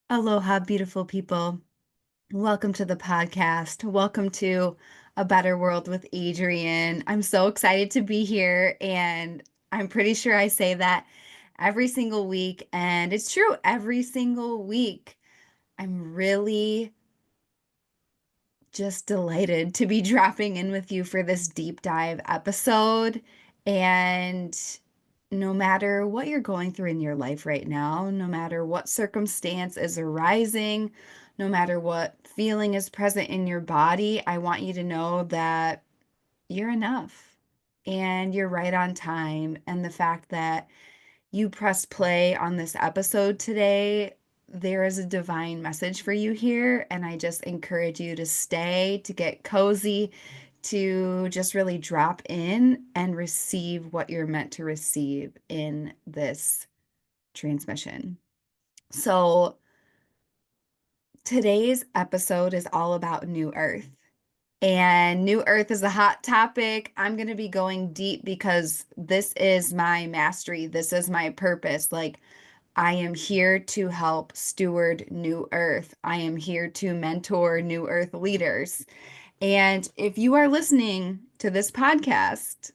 Aloha, beautiful people. Welcome to the podcast. Welcome to A Better World with Adrienne. I'm so excited to be here, and I'm pretty sure I say that every single week, and it's true every single week. I'm really just delighted to be dropping in with you for this deep dive episode. And no matter what you're going through in your life right now, no matter what circumstance is arising, no matter what feeling is present in your body, I want you to know that you're enough and you're right on time. And the fact that you press play on this episode today, there is a divine message for you here. And I just encourage you to stay, to get cozy, to just really drop in and receive what you're meant to receive in this transmission. So, today's episode is all about New Earth. And New Earth is a hot topic. I'm going to be going deep because this is my mastery. This is my purpose. Like, I am here to help steward New Earth. I am here to mentor New Earth leaders. And if you are listening to this podcast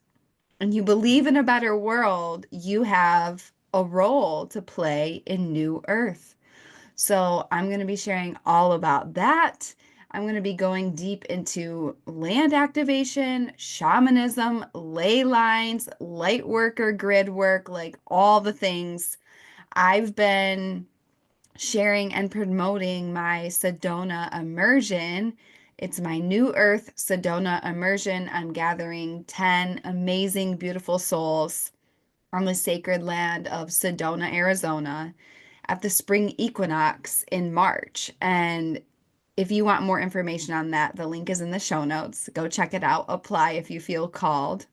and you believe in a better world, you have a role to play in New Earth. So I'm going to be sharing all about that. I'm going to be going deep into land activation, shamanism, ley lines, light worker, grid work, like all the things. I've been sharing and promoting my Sedona immersion. It's my New Earth Sedona immersion. I'm gathering 10 amazing, beautiful souls on the sacred land of Sedona, Arizona at the spring equinox in March. And if you want more information on that, the link is in the show notes. Go check it out. Apply if you feel called.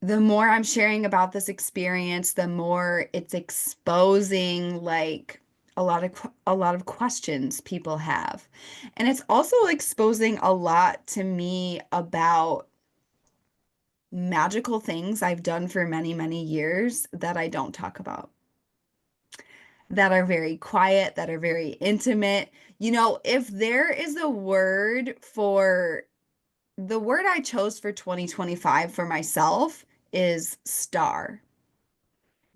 The more I'm sharing about this experience, the more it's exposing like a lot of questions people have. And it's also exposing a lot to me about magical things I've done for many, many years that I don't talk about, that are very quiet, that are very intimate. If there is a word for the word I chose for 2025 for myself is star,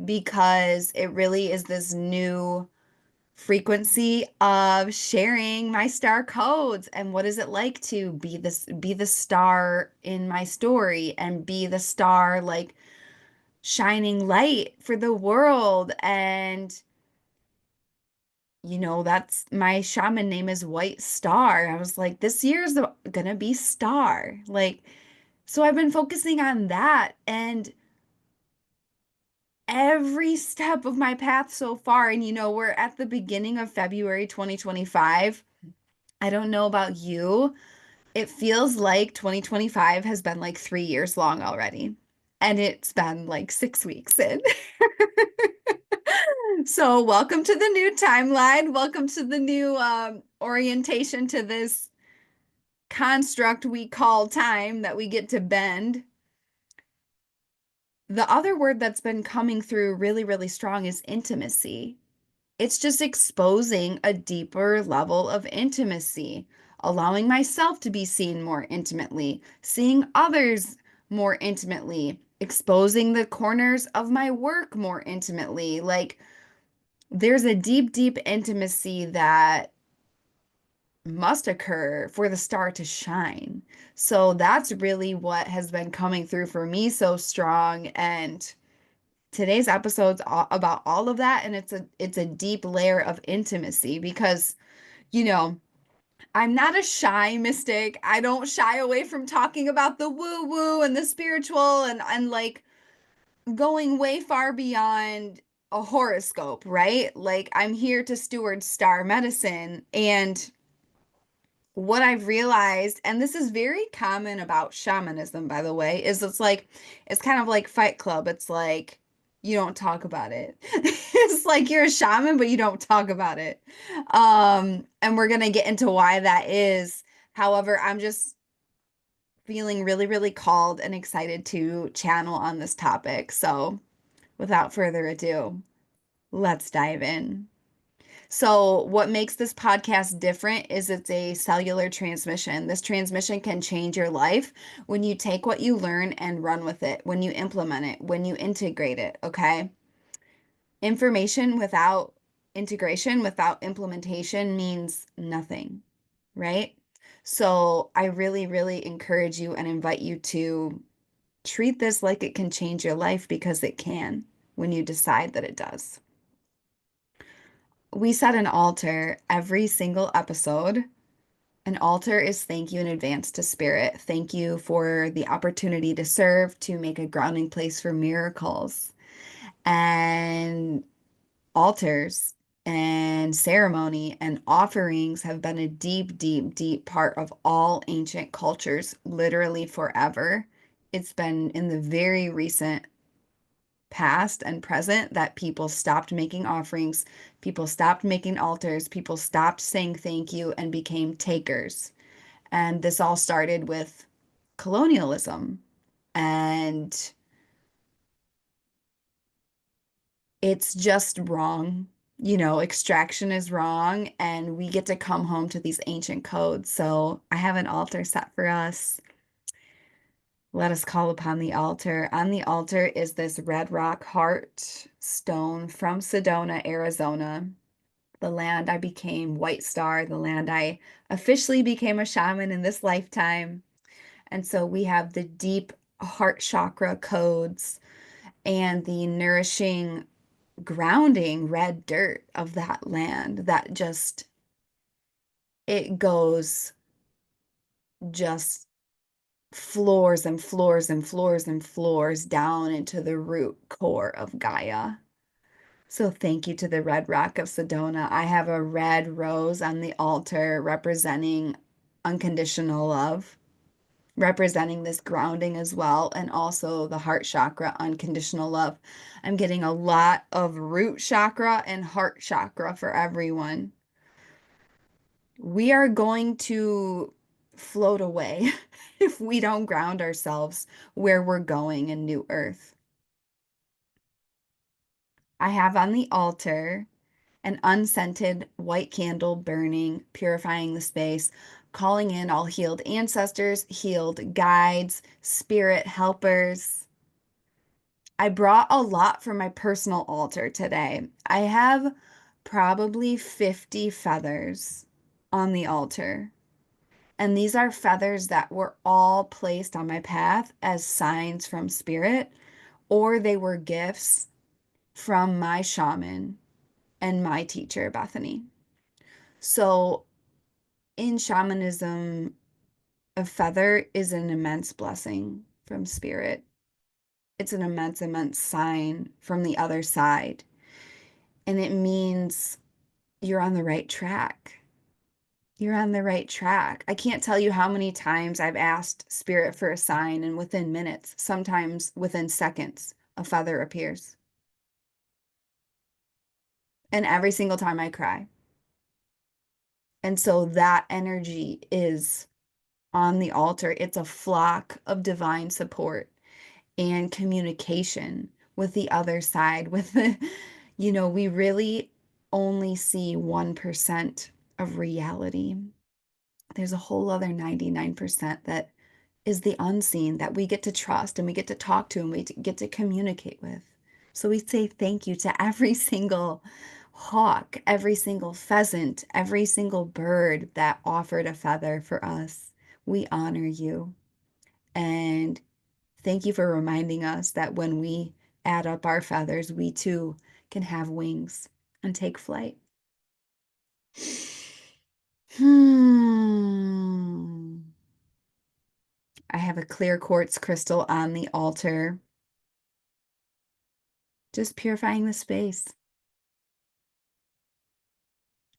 because it really is this new frequency of sharing my star codes and what is it like to be the star in my story and be the star, like shining light for the world. And that's my shaman name is White Star. I was like, this year's gonna be star. Like, so I've been focusing on that, and every step of my path so far, and we're at the beginning of February 2025. I don't know about you. It feels like 2025 has been like 3 years long already. And it's been like 6 weeks in. So, welcome to the new timeline. Welcome to the new orientation to this construct we call time that we get to bend. The other word that's been coming through really, really strong is intimacy. It's just exposing a deeper level of intimacy, allowing myself to be seen more intimately, seeing others more intimately, exposing the corners of my work more intimately. Like, there's a deep, deep intimacy that must occur for the star to shine. So that's really what has been coming through for me so strong. And today's episode's about all of that, and it's a deep layer of intimacy because, you know, I'm not a shy mystic. I don't shy away from talking about the woo-woo and the spiritual and like going way far beyond a horoscope, right? Like, I'm here to steward star medicine. And what I've realized, and this is very common about shamanism, by the way, is it's kind of like Fight Club. It's like you don't talk about it. It's like you're a shaman, but you don't talk about it. And we're gonna get into why that is. However, I'm just feeling really, really called and excited to channel on this topic. So, without further ado, let's dive in. So, what makes this podcast different is it's a cellular transmission. This transmission can change your life when you take what you learn and run with it, when you implement it, when you integrate it, okay? Information without integration, without implementation means nothing, right? So, I really, really encourage you and invite you to treat this like it can change your life because it can when you decide that it does. We set an altar every single episode. An altar is thank you in advance to spirit. Thank you for the opportunity to serve, to make a grounding place for miracles. And altars and ceremony and offerings have been a deep, deep, deep part of all ancient cultures, literally forever. It's been in the very recent past and present that people stopped making offerings, people stopped making altars, people stopped saying thank you and became takers. And this all started with colonialism. And it's just wrong. You know, extraction is wrong, and we get to come home to these ancient codes. So I have an altar set for us. Let us call upon the altar. On the altar is this red rock heart stone from Sedona, Arizona, the land I became White Star, the land I officially became a shaman in this lifetime. And so we have the deep heart chakra codes and the nourishing, grounding red dirt of that land that just, it goes just floors and floors and floors and floors down into the root core of Gaia. So thank you to the Red Rock of Sedona. I have a red rose on the altar representing unconditional love, representing this grounding as well, and also the heart chakra, unconditional love. I'm getting a lot of root chakra and heart chakra for everyone. We are going to float away if we don't ground ourselves where we're going in New Earth. I have on the altar an unscented white candle burning, purifying the space, calling in all healed ancestors, healed guides, spirit helpers. I brought a lot for my personal altar today. I have probably 50 feathers on the altar. And these are feathers that were all placed on my path as signs from spirit, or they were gifts from my shaman and my teacher, Bethany. So in shamanism, a feather is an immense blessing from spirit. It's an immense, immense sign from the other side. And it means you're on the right track. You're on the right track. I can't tell you how many times I've asked spirit for a sign, and within minutes, sometimes within seconds, a feather appears. And every single time I cry. And so that energy is on the altar. It's a flock of divine support and communication with the other side, with the, we really only see 1% of reality. There's a whole other 99% that is the unseen that we get to trust and we get to talk to and we get to communicate with. So we say thank you to every single hawk, every single pheasant, every single bird that offered a feather for us. We honor you. And thank you for reminding us that when we add up our feathers, we too can have wings and take flight. Hmm. I have a clear quartz crystal on the altar, just purifying the space.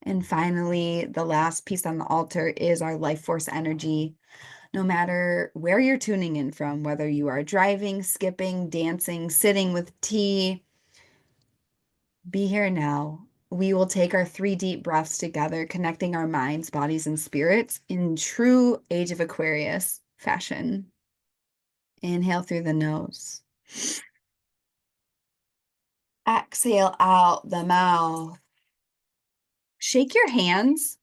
And finally, the last piece on the altar is our life force energy. No matter where you're tuning in from, whether you are driving, skipping, dancing, sitting with tea, be here now. We will take our 3 deep breaths together, connecting our minds, bodies, and spirits in true Age of Aquarius fashion. Inhale through the nose. Exhale out the mouth. Shake your hands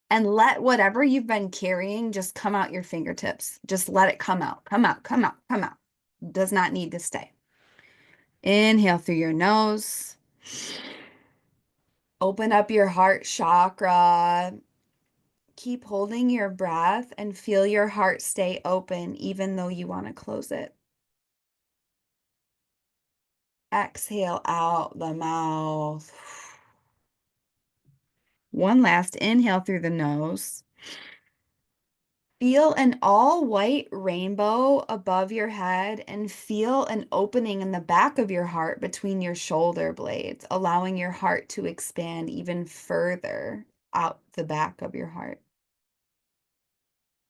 and let whatever you've been carrying just come out your fingertips. Just let it come out, come out, come out, come out. Does not need to stay. Inhale through your nose. Open up your heart chakra. Keep holding your breath and feel your heart stay open, even though you want to close it. Exhale out the mouth. One last inhale through the nose. Feel an all white rainbow above your head and feel an opening in the back of your heart between your shoulder blades, allowing your heart to expand even further out the back of your heart.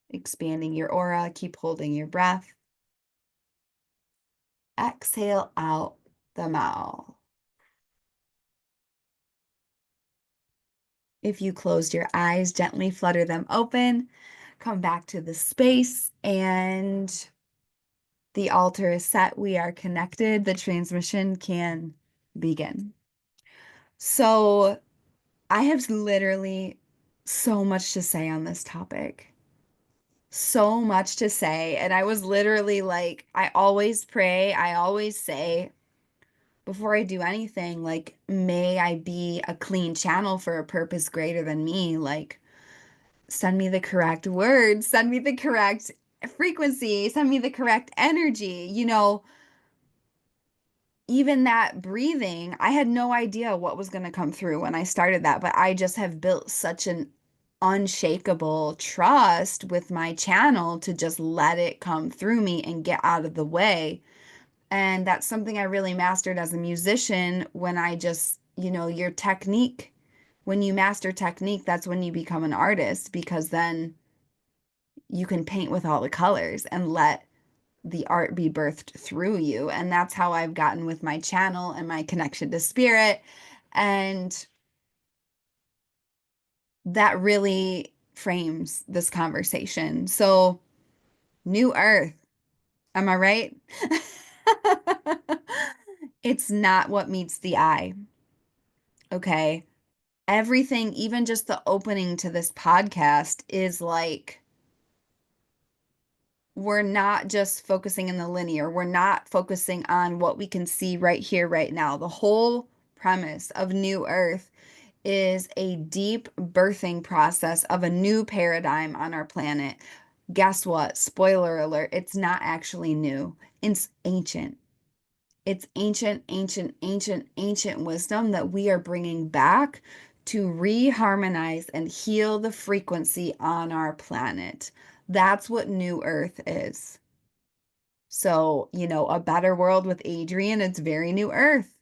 Expanding your aura, keep holding your breath. Exhale out the mouth. If you closed your eyes, gently flutter them open. Come back to the space, and the altar is set. We are connected. The transmission can begin. So I have literally so much to say on this topic. So much to say. And I was literally like, I always pray, I always say, before I do anything, like, may I be a clean channel for a purpose greater than me. Like, send me the correct words, send me the correct frequency, send me the correct energy. Even that breathing, I had no idea what was going to come through when I started that, but I just have built such an unshakable trust with my channel to just let it come through me and get out of the way. And that's something I really mastered as a musician when I just, your technique, when you master technique, that's when you become an artist, because then you can paint with all the colors and let the art be birthed through you. And that's how I've gotten with my channel and my connection to spirit. And that really frames this conversation. So, new earth, am I right? It's not what meets the eye. Okay. Everything, even just the opening to this podcast, is like, we're not just focusing in the linear. We're not focusing on what we can see right here, right now. The whole premise of New Earth is a deep birthing process of a new paradigm on our planet. Guess what? Spoiler alert, it's not actually new. It's ancient. It's ancient, ancient, ancient, ancient wisdom that we are bringing back to reharmonize and heal the frequency on our planet. That's what New Earth is. So, a better world with Adrian, it's very New Earth.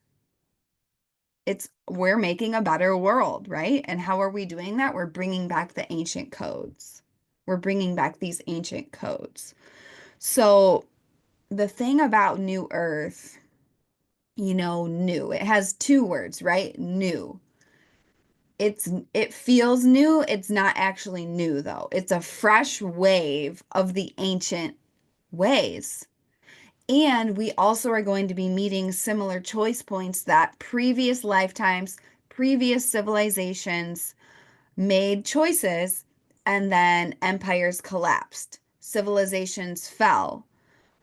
We're making a better world, right? And how are we doing that? We're bringing back the ancient codes. We're bringing back these ancient codes. So, the thing about New Earth, new, it has two words, right? New. It feels new. It's not actually new though. It's a fresh wave of the ancient ways. And we also are going to be meeting similar choice points that previous lifetimes, previous civilizations made choices, and then empires collapsed. Civilizations fell.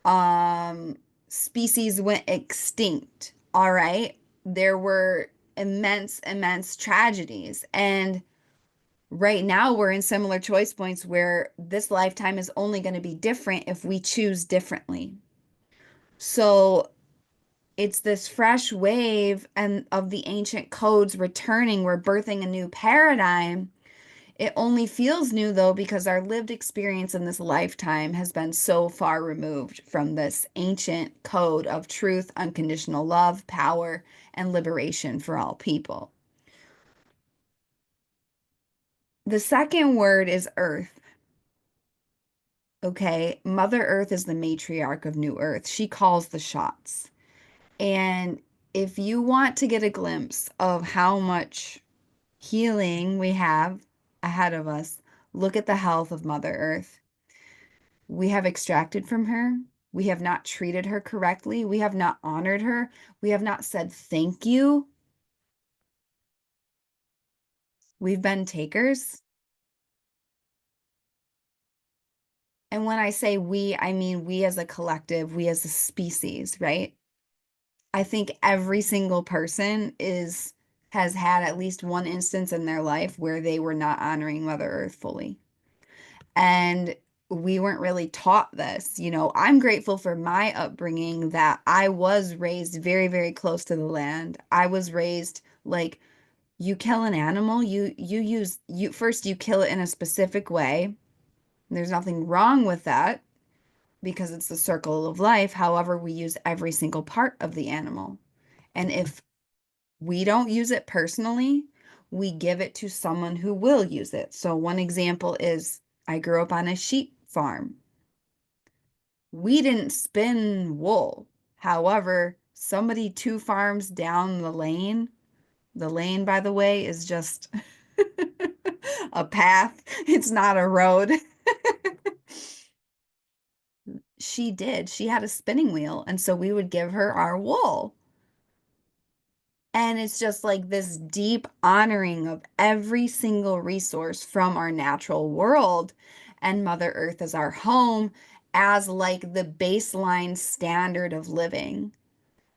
Um, Species went extinct. All right. There were immense, immense tragedies. And right now we're in similar choice points where this lifetime is only going to be different if we choose differently. So it's this fresh wave and of the ancient codes returning. We're birthing a new paradigm. It only feels new though because our lived experience in this lifetime has been so far removed from this ancient code of truth, unconditional love, power, and liberation for all people. The second word is earth. Okay, Mother Earth is the matriarch of New Earth. She calls the shots. And if you want to get a glimpse of how much healing we have ahead of us, look at the health of Mother Earth. We have extracted from her. We have not treated her correctly. We have not honored her. We have not said thank you. We've been takers. And when I say we, I mean we as a collective, we as a species, right? I think every single person is has had at least one instance in their life where they were not honoring Mother Earth fully. And we weren't really taught this. I'm grateful for my upbringing that I was raised very, very close to the land. I was raised like you kill an animal, you first you kill it in a specific way. There's nothing wrong with that because it's the circle of life. However, we use every single part of the animal. And if we don't use it personally, we give it to someone who will use it. So one example is I grew up on a sheep farm. We didn't spin wool. However, somebody two farms down the lane, by the way, is just a path. It's not a road. She did. She had a spinning wheel, and so we would give her our wool. And it's just like this deep honoring of every single resource from our natural world and Mother Earth as our home, as like the baseline standard of living.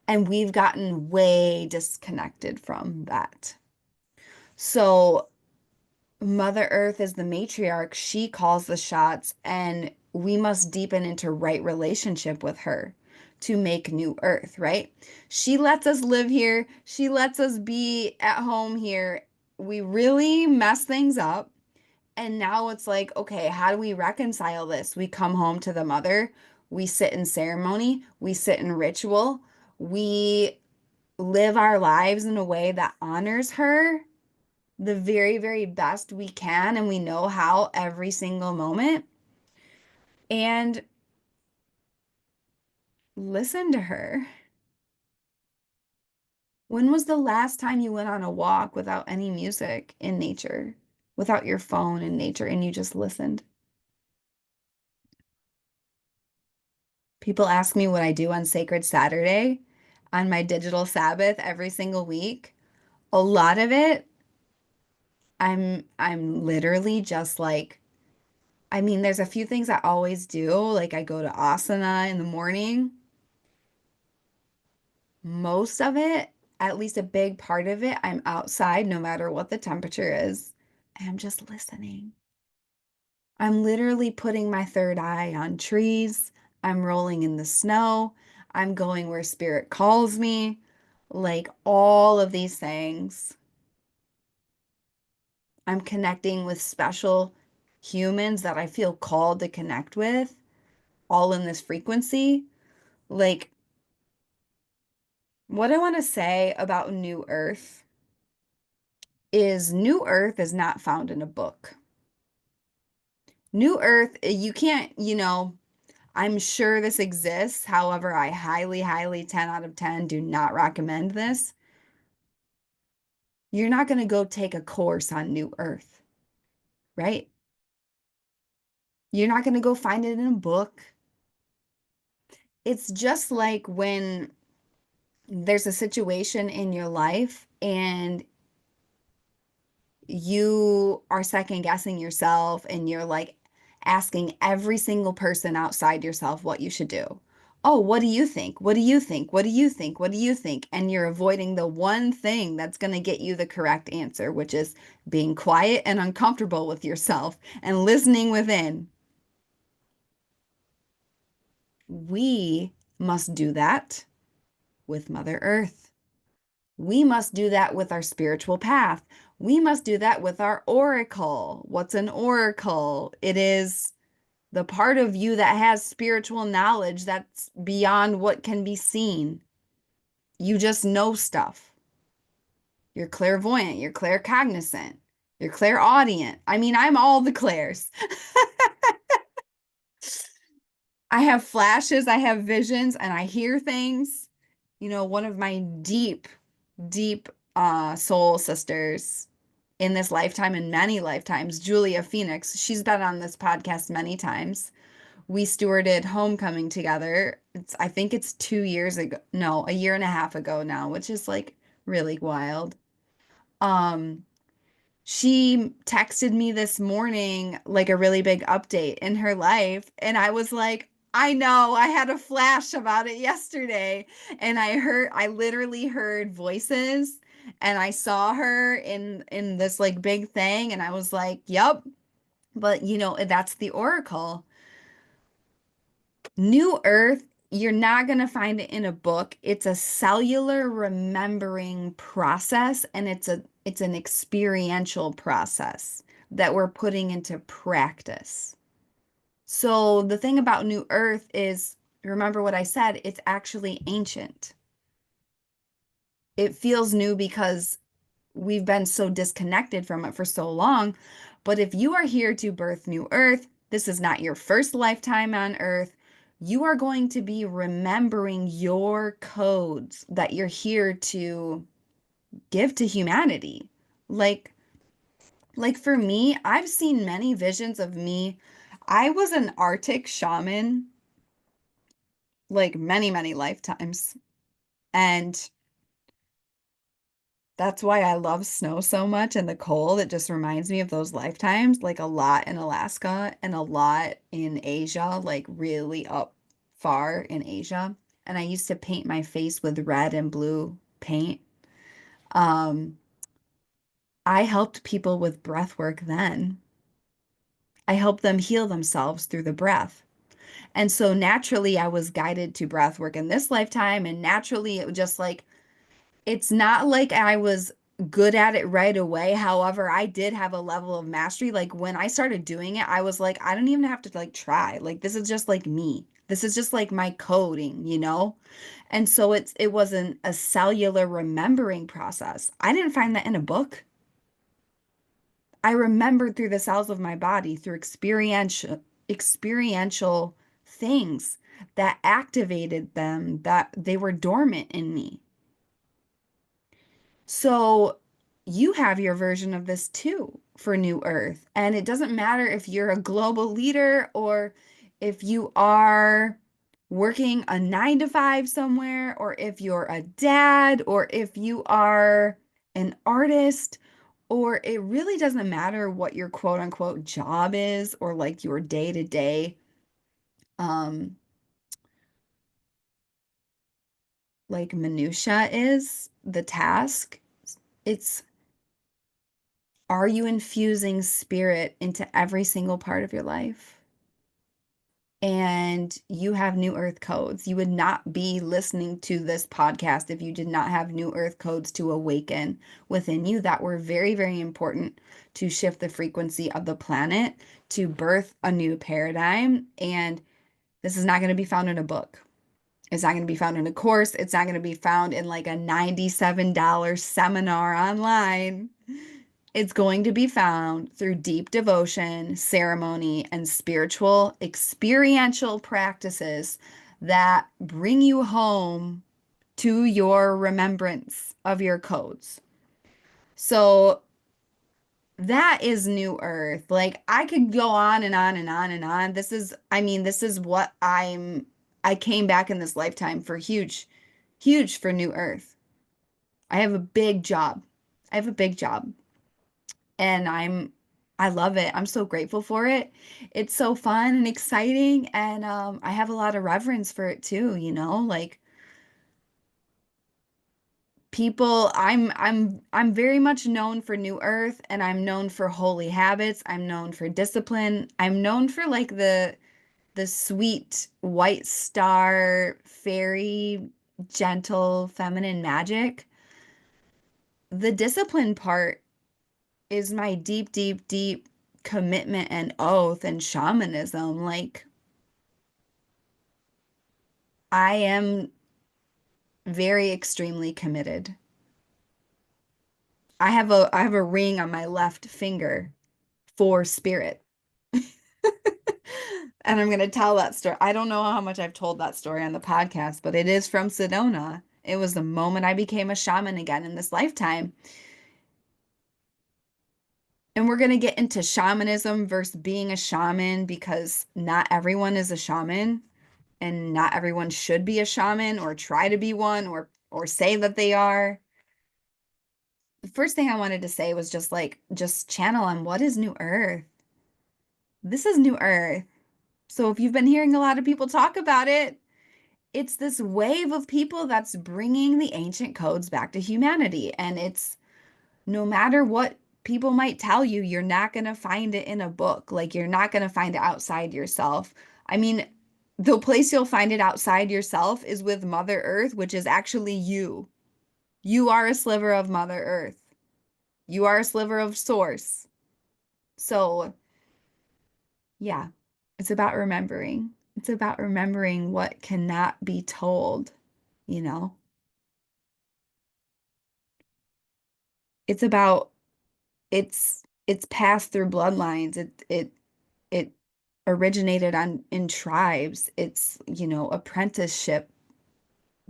And we've gotten way disconnected from that. So Mother Earth is the matriarch. She calls the shots, and we must deepen into right relationship with her to make new Earth, right? She lets us live here. She lets us be at home here. We really mess things up. And now it's like, okay, how do we reconcile this? We come home to the mother. We sit in ceremony. We sit in ritual. We live our lives in a way that honors her the very, very best we can, and we know how every single moment, and listen to her. When was the last time you went on a walk without any music in nature, without your phone in nature, and you just listened? People ask me what I do on Sacred Saturday, on my digital Sabbath every single week. A lot of it, I'm literally just like, I mean, there's a few things I always do, like I go to asana in the morning. Most of it, at least a big part of it, I'm outside no matter what the temperature is. And I'm just listening. I'm literally putting my third eye on trees. I'm rolling in the snow. I'm going where spirit calls me. Like all of these things. I'm connecting with special humans that I feel called to connect with, all in this frequency. Like, what I want to say about New Earth is New Earth is not found in a book. New Earth, you can't, I'm sure this exists. However, I highly, highly 10 out of 10 do not recommend this. You're not going to go take a course on New Earth, right? You're not going to go find it in a book. It's just like when there's a situation in your life and you are second guessing yourself and you're like asking every single person outside yourself what you should do. Oh, what do you think? What do you think? What do you think? What do you think? And you're avoiding the one thing that's going to get you the correct answer, which is being quiet and uncomfortable with yourself and listening within. We must do that with Mother Earth. We must do that with our spiritual path. We must do that with our oracle. What's an oracle? It is the part of you that has spiritual knowledge that's beyond what can be seen. You just know stuff. You're clairvoyant, you're claircognizant, you're clairaudient. I mean, I'm all the clairs. I have flashes, I have visions, and I hear things. One of my deep, deep soul sisters in this lifetime and many lifetimes, Julia Phoenix. She's been on this podcast many times. We stewarded homecoming together. I think it's 2 years ago. No, a year and a half ago now, which is like really wild. Um, She texted me this morning like a really big update in her life, and I was like, I know, I had a flash about it yesterday, and I literally heard voices, and I saw her in this like big thing, and I was like, yep. But that's the oracle. New Earth, you're not going to find it in a book. It's a cellular remembering process, and it's an experiential process that we're putting into practice. So the thing about New Earth is, remember what I said, it's actually ancient. It feels new because we've been so disconnected from it for so long. But if you are here to birth New Earth, this is not your first lifetime on Earth. You are going to be remembering your codes that you're here to give to humanity. Like, like for me, I've seen many visions of me. I was an Arctic shaman like many, many lifetimes. And that's why I love snow so much and the cold. It just reminds me of those lifetimes, like a lot in Alaska and a lot in Asia, like really up far in Asia. And I used to paint my face with red and blue paint. Um, I helped people with breath work then. I helped them heal themselves through the breath. And so naturally, I was guided to breath work in this lifetime. And naturally, it was just like, it's not like I was good at it right away. However, I did have a level of mastery. Like when I started doing it, I was like, I don't even have to like try. Like this is just like me. This is just like my coding, you know? And so it wasn't a cellular remembering process. I didn't find that in a book. I remembered through the cells of my body, through experiential things that activated them, that they were dormant in me. So you have your version of this too for New Earth. And it doesn't matter if you're a global leader or if you are working a 9 to 5 somewhere, or if you're a dad, or if you are an artist, or it really doesn't matter what your quote unquote job is or like your day to day um like minutia is the task. It's, are you infusing spirit into every single part of your life? And you have New Earth codes. You would not be listening to this podcast if you did not have New Earth codes to awaken within you that were very, very important to shift the frequency of the planet, to birth a new paradigm. And this is not going to be found in a book. It's not going to be found in a course. It's not going to be found in like a $97 seminar online. It's going to be found through deep devotion, ceremony, and spiritual experiential practices that bring you home to your remembrance of your codes. So that is New Earth. Like I could go on and on and on and on. This is what I came back in this lifetime for huge, huge for New Earth. I have a big job. I have a big job. And I love it. I'm so grateful for it. It's so fun and exciting, and I have a lot of reverence for it too, like people I'm very much known for New Earth, and I'm known for holy habits. I'm known for discipline. I'm known for like the sweet white star fairy gentle feminine magic. The discipline part is my deep, deep, deep commitment and oath and shamanism. Like, I am very extremely committed. I have a ring on my left finger for spirit. And I'm going to tell that story. I don't know how much I've told that story on the podcast, but it is from Sedona. It was the moment I became a shaman again in this lifetime. And we're going to get into shamanism versus being a shaman, because not everyone is a shaman. And not everyone should be a shaman or try to be one or say that they are. first thing I wanted to say was just like, just channel on what is New Earth? This is New Earth. So if you've been hearing a lot of people talk about it, it's this wave of people that's bringing the ancient codes back to humanity. And it's no matter what people might tell you, you're not going to find it in a book. Like you're not going to find it outside yourself. I mean, the place you'll find it outside yourself is with Mother Earth, which is actually you. You are a sliver of Mother Earth. You are a sliver of Source. So, yeah, it's about remembering. It's about remembering what cannot be told, you know? It's about it's passed through bloodlines. It originated on in tribes. It's, apprenticeship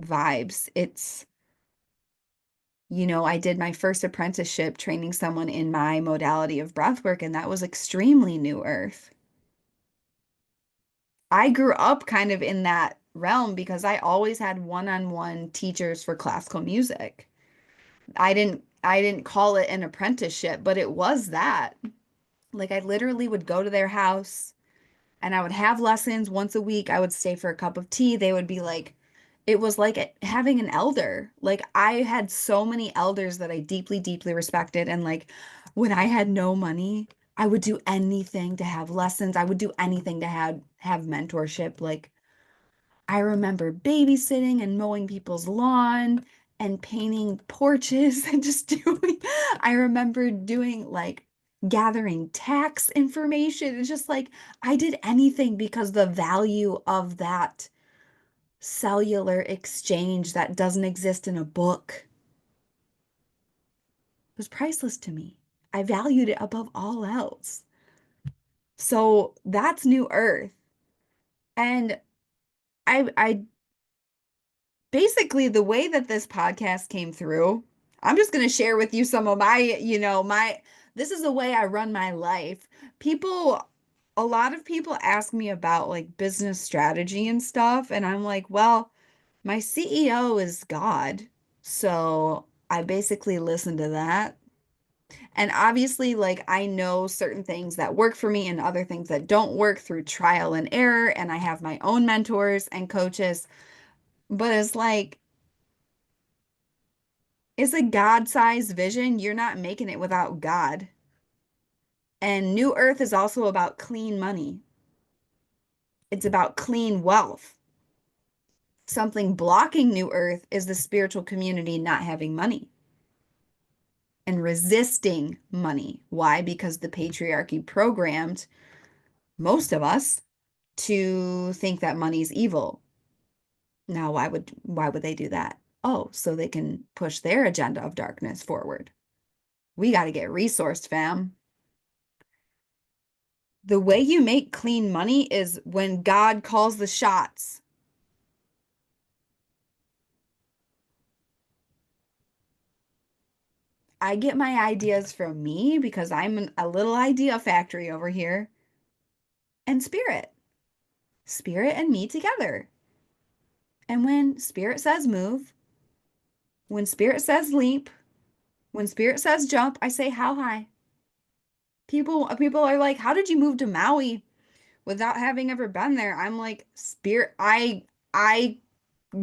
vibes. I did my first apprenticeship training someone in my modality of breathwork, and that was extremely New Earth. I grew up kind of in that realm because I always had one-on-one teachers for classical music. I didn't call it an apprenticeship, but it was that. Like I literally would go to their house and I would have lessons once a week. I would stay for a cup of tea. They would be like, it was like having an elder. Like I had so many elders that I deeply, deeply respected. And like when I had no money, I would do anything to have lessons. I would do anything to have mentorship. Like I remember babysitting and mowing people's lawn and painting porches and just doing, I remember doing like gathering tax information. It's just like I did anything because the value of that cellular exchange that doesn't exist in a book was priceless to me. I valued it above all else. So that's New Earth. And I basically the way that this podcast came through, I'm just going to share with you some of my, this is the way I run my life. People, a lot of people ask me about like business strategy and stuff. And I'm like, well, my CEO is God. So I basically listen to that. And obviously, like, I know certain things that work for me and other things that don't work through trial and error. And I have my own mentors and coaches. But it's like, it's a God-sized vision. You're not making it without God. And New Earth is also about clean money. It's about clean wealth. Something blocking New Earth is the spiritual community not having money and resisting money. Why? Because the patriarchy programmed most of us to think that money's evil. Now, why would they do that? Oh, so they can push their agenda of darkness forward. We got to get resourced, fam. The way you make clean money is when God calls the shots. I get my ideas from me because I'm a little idea factory over here, and spirit. Spirit and me together. And when spirit says move, when spirit says leap, when spirit says jump, I say how high. People are like, "How did you move to Maui without having ever been there?" I'm like, "Spirit, I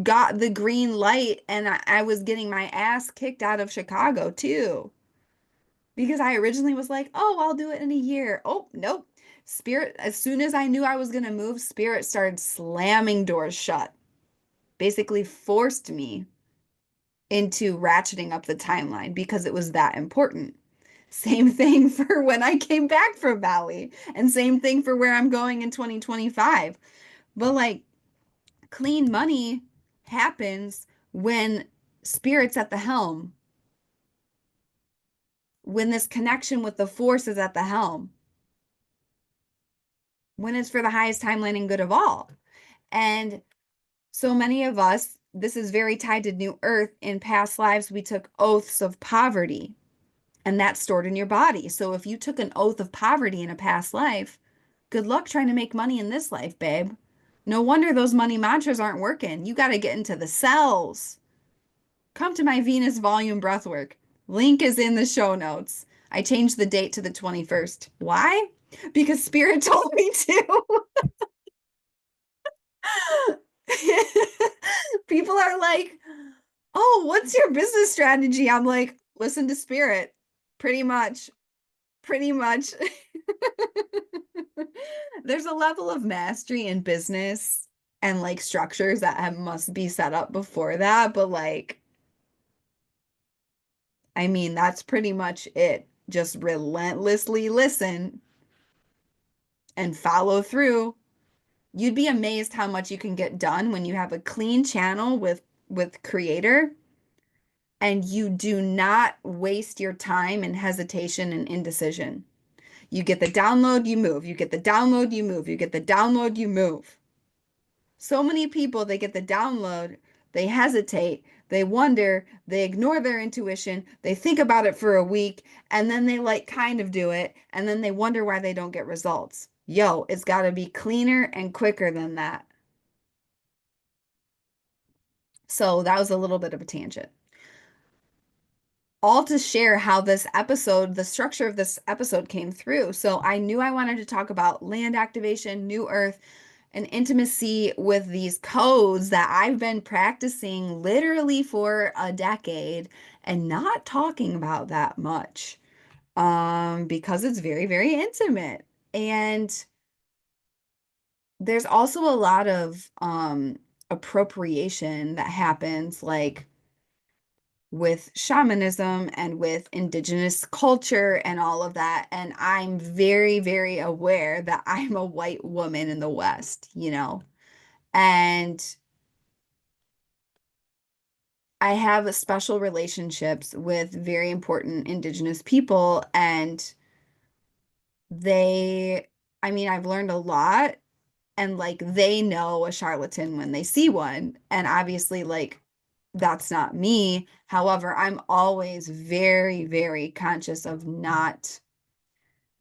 got the green light and I was getting my ass kicked out of Chicago too. Because I originally was like, oh, I'll do it in a year. Oh, nope. Spirit, as soon as I knew I was going to move, Spirit started slamming doors shut, basically forced me into ratcheting up the timeline because it was that important. Same thing for when I came back from Bali, and same thing for where I'm going in 2025. But like, clean money happens when spirit's at the helm, when this connection with the force is at the helm, when it's for the highest timeline and good of all. And so many of us, this is very tied to New Earth. In past lives, we took oaths of poverty, and that's stored in your body. So if you took an oath of poverty in a past life, good luck trying to make money in this life, babe. No wonder those money mantras aren't working. You got to get into the cells. Come to my Venus volume breathwork. Link is in the show notes. I changed the date to the 21st. Why? Because Spirit told me to. People are like, "Oh, what's your business strategy?" I'm like, "Listen to Spirit." Pretty much. Pretty much. There's a level of mastery in business and like structures that must be set up before that, but like, I mean, that's pretty much it. Just relentlessly listen and follow through. You'd be amazed how much you can get done when you have a clean channel with creator and you do not waste your time in hesitation and indecision. You get the download, you move. You get the download, you move. You get the download, you move. So many people, they get the download, they hesitate, they wonder, they ignore their intuition, they think about it for a week, and then they like kind of do it, and then they wonder why they don't get results. Yo, it's got to be cleaner and quicker than that. So that was a little bit of a tangent. All to share how this episode, the structure of this episode came through. So I knew I wanted to talk about land activation, new earth, and intimacy with these codes that I've been practicing literally for a decade and not talking about that much because it's very, very intimate. And there's also a lot of appropriation that happens like with shamanism and with indigenous culture and all of that. And I'm very, very aware that I'm a white woman in the West, you know, and I have special relationships with very important indigenous people. And they, I mean, I've learned a lot and like they know a charlatan when they see one. And obviously, like, that's not me. However, I'm always very, very conscious of not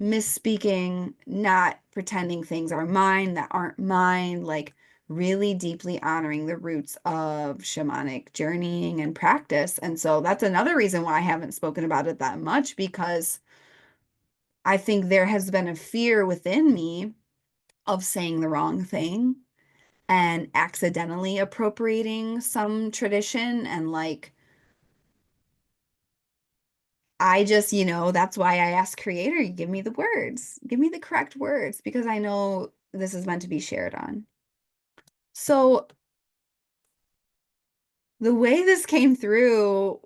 misspeaking, not pretending things are mine that aren't mine, like really deeply honoring the roots of shamanic journeying and practice. And so that's another reason why I haven't spoken about it that much because I think there has been a fear within me of saying the wrong thing and accidentally appropriating some tradition and like I just, that's why I ask creator, give me the words, give me the correct words because I know this is meant to be shared on. So the way this came through,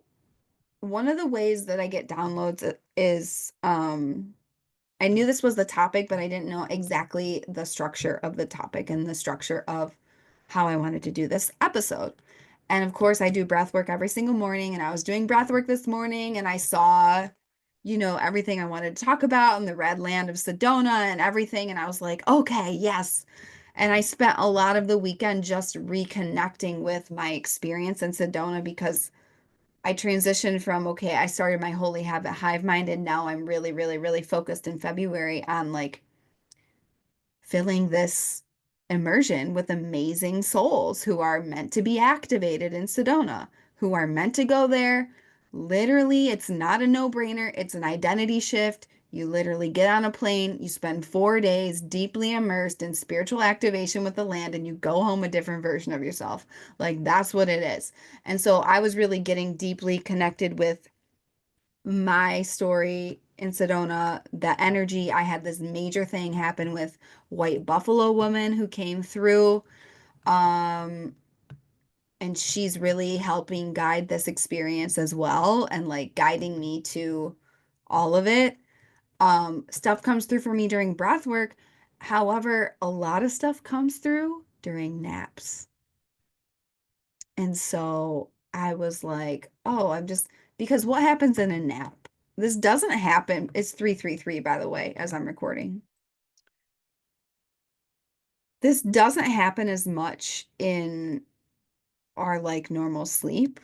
one of the ways that I get downloads is I knew this was the topic, but I didn't know exactly the structure of the topic and the structure of how I wanted to do this episode. And of course, I do breath work every single morning. And I was doing breath work this morning and I saw, everything I wanted to talk about in the red land of Sedona and everything. And I was like, okay, yes. And I spent a lot of the weekend just reconnecting with my experience in Sedona because I transitioned from, okay, I started my holy habit hive mind, and now I'm really, really, really focused in February on like filling this immersion with amazing souls who are meant to be activated in Sedona, who are meant to go there. Literally, it's not a no-brainer. It's an identity shift. You literally get on a plane, you spend 4 days deeply immersed in spiritual activation with the land, and you go home a different version of yourself. Like, that's what it is. And so I was really getting deeply connected with my story in Sedona, the energy. I had this major thing happen with White Buffalo woman who came through. Um, and she's really helping guide this experience as well and like guiding me to all of it. Stuff comes through for me during breath work. However, a lot of stuff comes through during naps. And so I was like, oh, because what happens in a nap? This doesn't happen. It's 333, by the way, as I'm recording. This doesn't happen as much in our like normal sleep.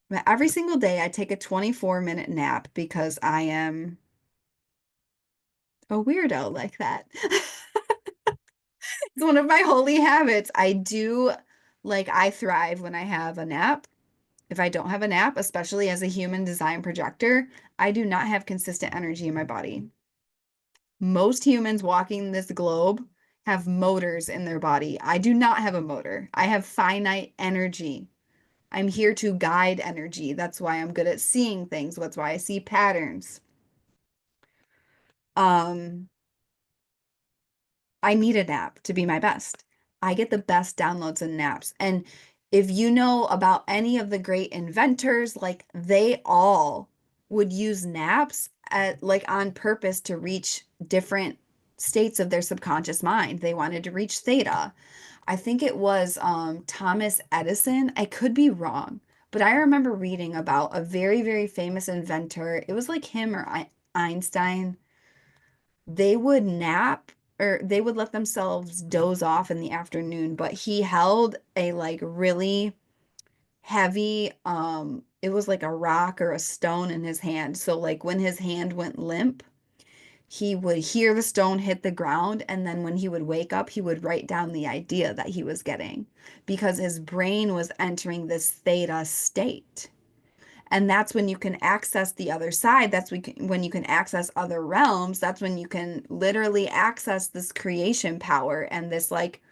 But every single day I take a 24-minute nap because I am a weirdo like that. It's one of my holy habits. I thrive when I have a nap. If I don't have a nap, especially as a human design projector, I do not have consistent energy in my body. Most humans walking this globe have motors in their body. I do not have a motor. I have finite energy. I'm here to guide energy. That's why I'm good at seeing things. That's why I see patterns. Um, I need a nap to be my best. I get the best downloads in naps. And if you know about any of the great inventors, like they all would use naps at like on purpose to reach different states of their subconscious mind. They wanted to reach theta. I think it was Thomas Edison. I could be wrong, but I remember reading about a very, very famous inventor. It was like him or Einstein. They would nap or they would let themselves doze off in the afternoon, but he held a like really heavy, it was like a rock or a stone in his hand. So like when his hand went limp, he would hear the stone hit the ground, and then when he would wake up, he would write down the idea that he was getting because his brain was entering this theta state. And that's when you can access the other side. That's when you can access other realms. That's when you can literally access this creation power and this, like,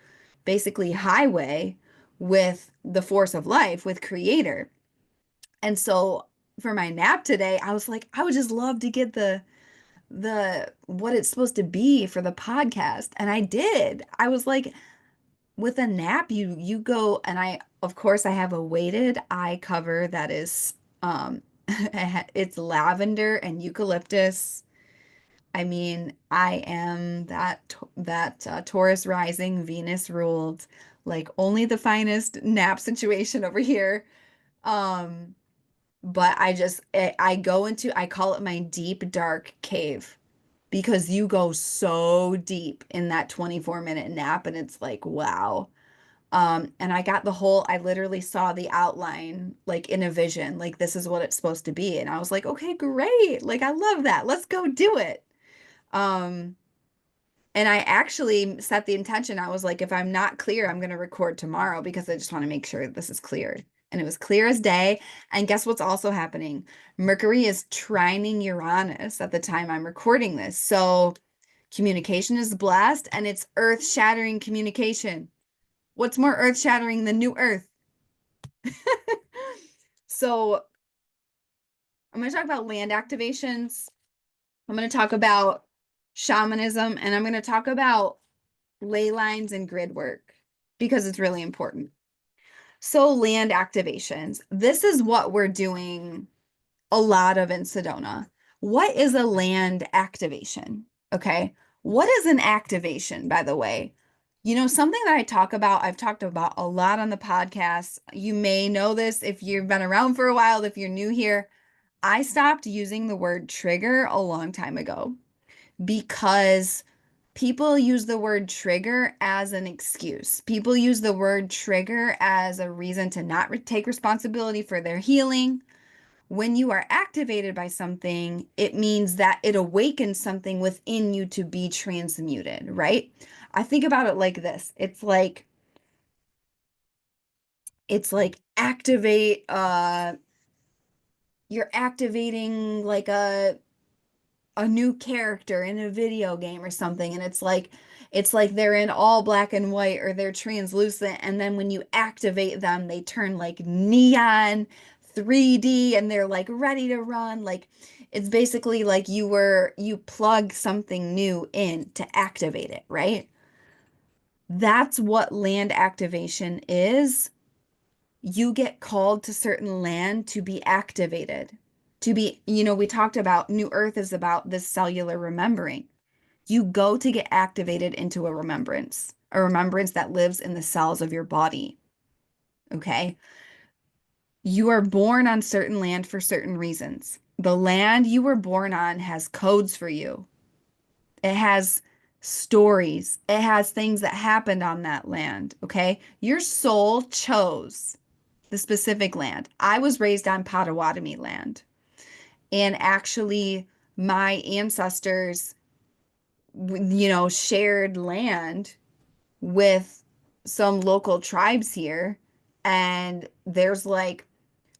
basically highway with the force of life, with Creator. And so for my nap today, I was like, I would just love to get the what it's supposed to be for the podcast. And I did. I was like, with a nap, you go, and I of course I have a weighted eye cover that is it's lavender and eucalyptus. I mean, I am that Taurus rising, Venus ruled, like only the finest nap situation over here. Um, but I go into, I call it my deep dark cave because you go so deep in that 24-minute nap and it's like, wow. And I got the whole, I literally saw the outline like in a vision, like this is what it's supposed to be. And I was like, okay, great. Like I love that. Let's go do it. Um, and I actually set the intention. I was like, if I'm not clear, I'm going to record tomorrow because I just want to make sure this is cleared. And it was clear as day. And guess what's also happening? Mercury is trining Uranus at the time I'm recording this. So communication is blessed and it's earth-shattering communication. What's more earth-shattering than new earth? So I'm going to talk about land activations. I'm going to talk about shamanism, and I'm going to talk about ley lines and grid work because it's really important. So land activations. This is what we're doing a lot of in Sedona. What is a land activation? Okay. What is an activation, by the way? You know, something that I've talked about a lot on the podcast. You may know this if you've been around for a while, if you're new here. I stopped using the word trigger a long time ago because people use the word trigger as an excuse. People use the word trigger as a reason to not take responsibility for their healing. When you are activated by something, it means that it awakens something within you to be transmuted, right? I think about it like this. It's like activate you're activating like a new character in a video game or something, and it's like they're in all black and white or they're translucent, and then when you activate them they turn like neon 3D and they're like ready to run. Like it's basically like you plug something new in to activate it, right? That's what land activation is. You get called to certain land to be activated. To be, we talked about New Earth is about this cellular remembering. You go to get activated into a remembrance that lives in the cells of your body. Okay. You are born on certain land for certain reasons. The land you were born on has codes for you. It has stories. It has things that happened on that land. Okay. Your soul chose the specific land. I was raised on Potawatomi land. And actually, my ancestors, shared land with some local tribes here. And there's like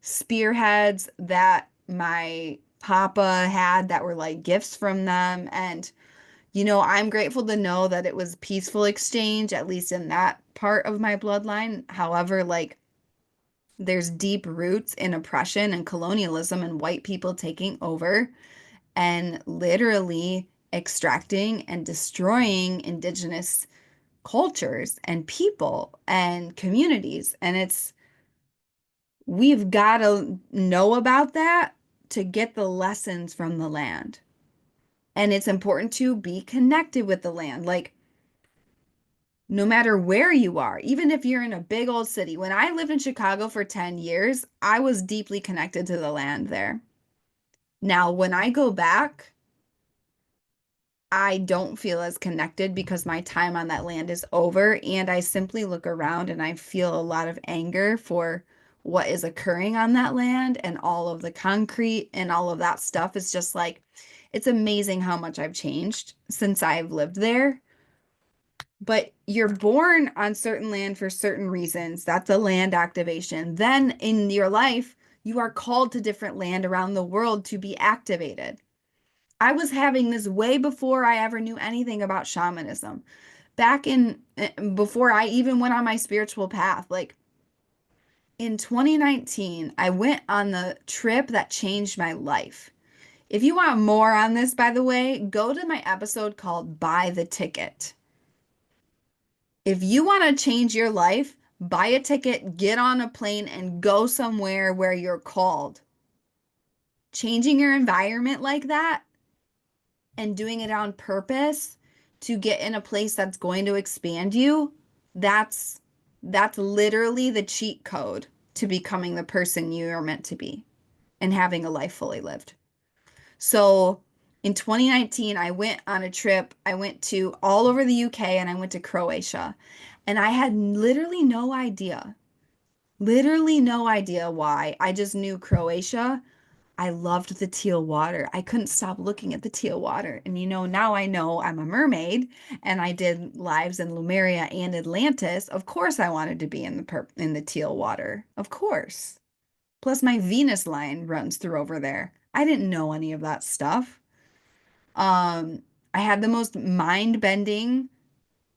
spearheads that my papa had that were like gifts from them. And, I'm grateful to know that it was peaceful exchange, at least in that part of my bloodline. However, like, there's deep roots in oppression and colonialism and white people taking over and literally extracting and destroying indigenous cultures and people and communities. And we've got to know about that to get the lessons from the land. And it's important to be connected with the land. Like, no matter where you are, even if you're in a big old city. When I lived in Chicago for 10 years, I was deeply connected to the land there. Now, when I go back, I don't feel as connected because my time on that land is over. And I simply look around and I feel a lot of anger for what is occurring on that land and all of the concrete and all of that stuff. Is just like, it's amazing how much I've changed since I've lived there. But you're born on certain land for certain reasons. That's a land activation. Then in your life, you are called to different land around the world to be activated. I was having this way before I ever knew anything about shamanism. Back in before I even went on my spiritual path, like in 2019, I went on the trip that changed my life. If you want more on this, by the way, go to my episode called Buy the Ticket. If you want to change your life, buy a ticket, get on a plane, and go somewhere where you're called. Changing your environment like that and doing it on purpose to get in a place that's going to expand you, that's literally the cheat code to becoming the person you are meant to be and having a life fully lived. So in 2019, I went on a trip. I went to all over the UK and I went to Croatia. And I had literally no idea why. I just knew Croatia. I loved the teal water. I couldn't stop looking at the teal water. And now I know I'm a mermaid and I did lives in Lemuria and Atlantis. Of course I wanted to be in the teal water. Of course. Plus my Venus line runs through over there. I didn't know any of that stuff. I had the most mind-bending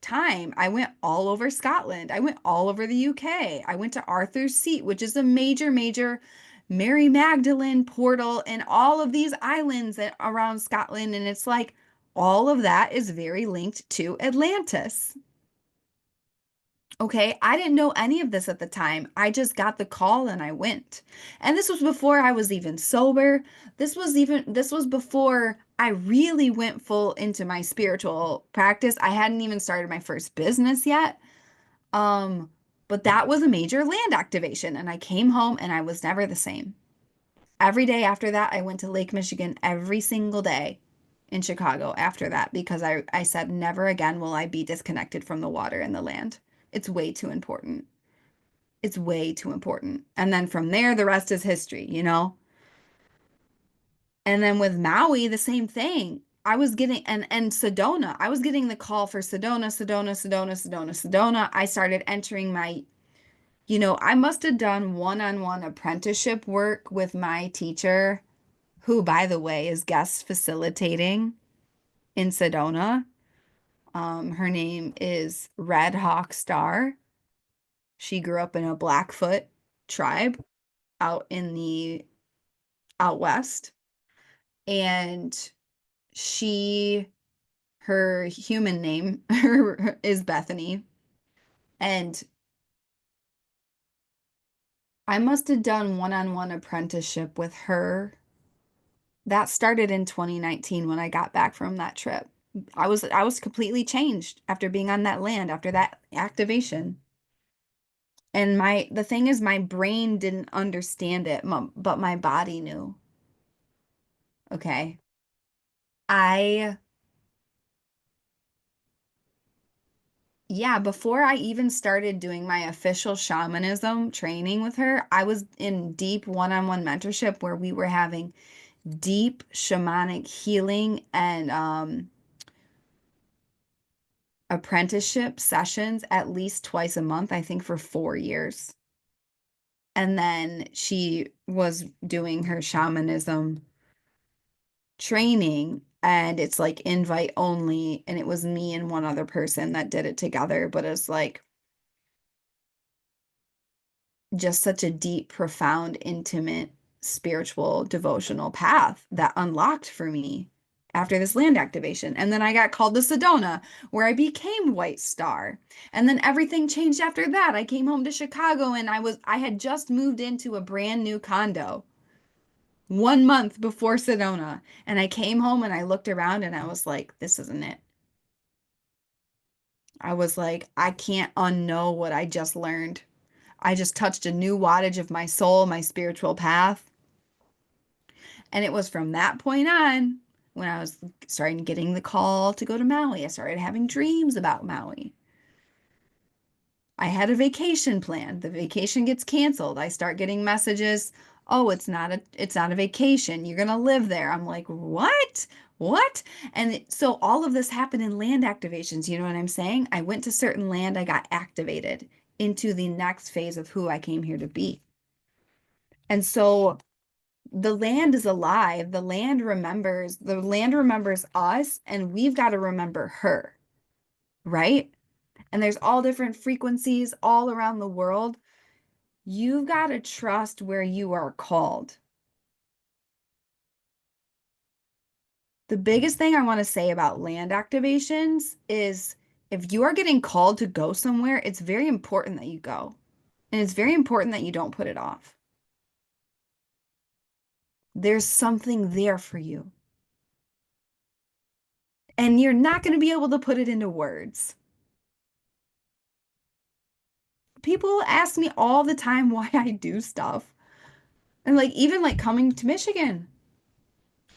time. I went all over Scotland. I went all over the UK. I went to Arthur's Seat, which is a major, major Mary Magdalene portal and all of these islands around Scotland. And it's like all of that is very linked to Atlantis. Okay, I didn't know any of this at the time. I just got the call and I went. And this was before I was even sober. This was before I really went full into my spiritual practice. I hadn't even started my first business yet. Um, but that was a major land activation and I came home and I was never the same. Every day after that, I went to Lake Michigan every single day in Chicago after that because I said, never again will I be disconnected from the water and the land. It's way too important. It's way too important. And then from there, the rest is history. And then with Maui, the same thing. I was getting, and Sedona, I was getting the call for Sedona, Sedona, Sedona, Sedona, Sedona. I started entering I must have done one-on-one apprenticeship work with my teacher, who, by the way, is guest facilitating in Sedona. Her name is Red Hawk Star. She grew up in a Blackfoot tribe out in the out west. And she, her human name is Bethany. And I must have done one-on-one apprenticeship with her. That started in 2019 when I got back from that trip. I was completely changed after being on that land, after that activation. And the thing is my brain didn't understand it, but my body knew. Okay. I Yeah, before I even started doing my official shamanism training with her, I was in deep one-on-one mentorship where we were having deep shamanic healing and apprenticeship sessions at least twice a month, I think for 4 years. And then she was doing her shamanism training, and it's like invite only. And it was me and one other person that did it together. But it's like just such a deep, profound, intimate, spiritual, devotional path that unlocked for me after this land activation. And then I got called to Sedona, where I became White Star. And then everything changed after that. I came home to Chicago and I had just moved into a brand new condo 1 month before Sedona. And I came home and I looked around and I was like, this isn't it. I was like, I can't unknow what I just learned. I just touched a new wattage of my soul, my spiritual path. And it was from that point on when I was starting getting the call to go to Maui. I started having dreams about Maui. I had a vacation planned. The vacation gets canceled. I start getting messages, "Oh, it's not a vacation. You're going to live there." I'm like, "What? What?" And so all of this happened in land activations. You know what I'm saying? I went to certain land, I got activated into the next phase of who I came here to be. And so the land is alive. The land remembers us, and we've got to remember her, right? And there's all different frequencies all around the world. You've got to trust where you are called. The biggest thing I want to say about land activations is if you are getting called to go somewhere, it's very important that you go. And it's very important that you don't put it off. There's something there for you. And you're not going to be able to put it into words. People ask me all the time why I do stuff. And like even like coming to Michigan.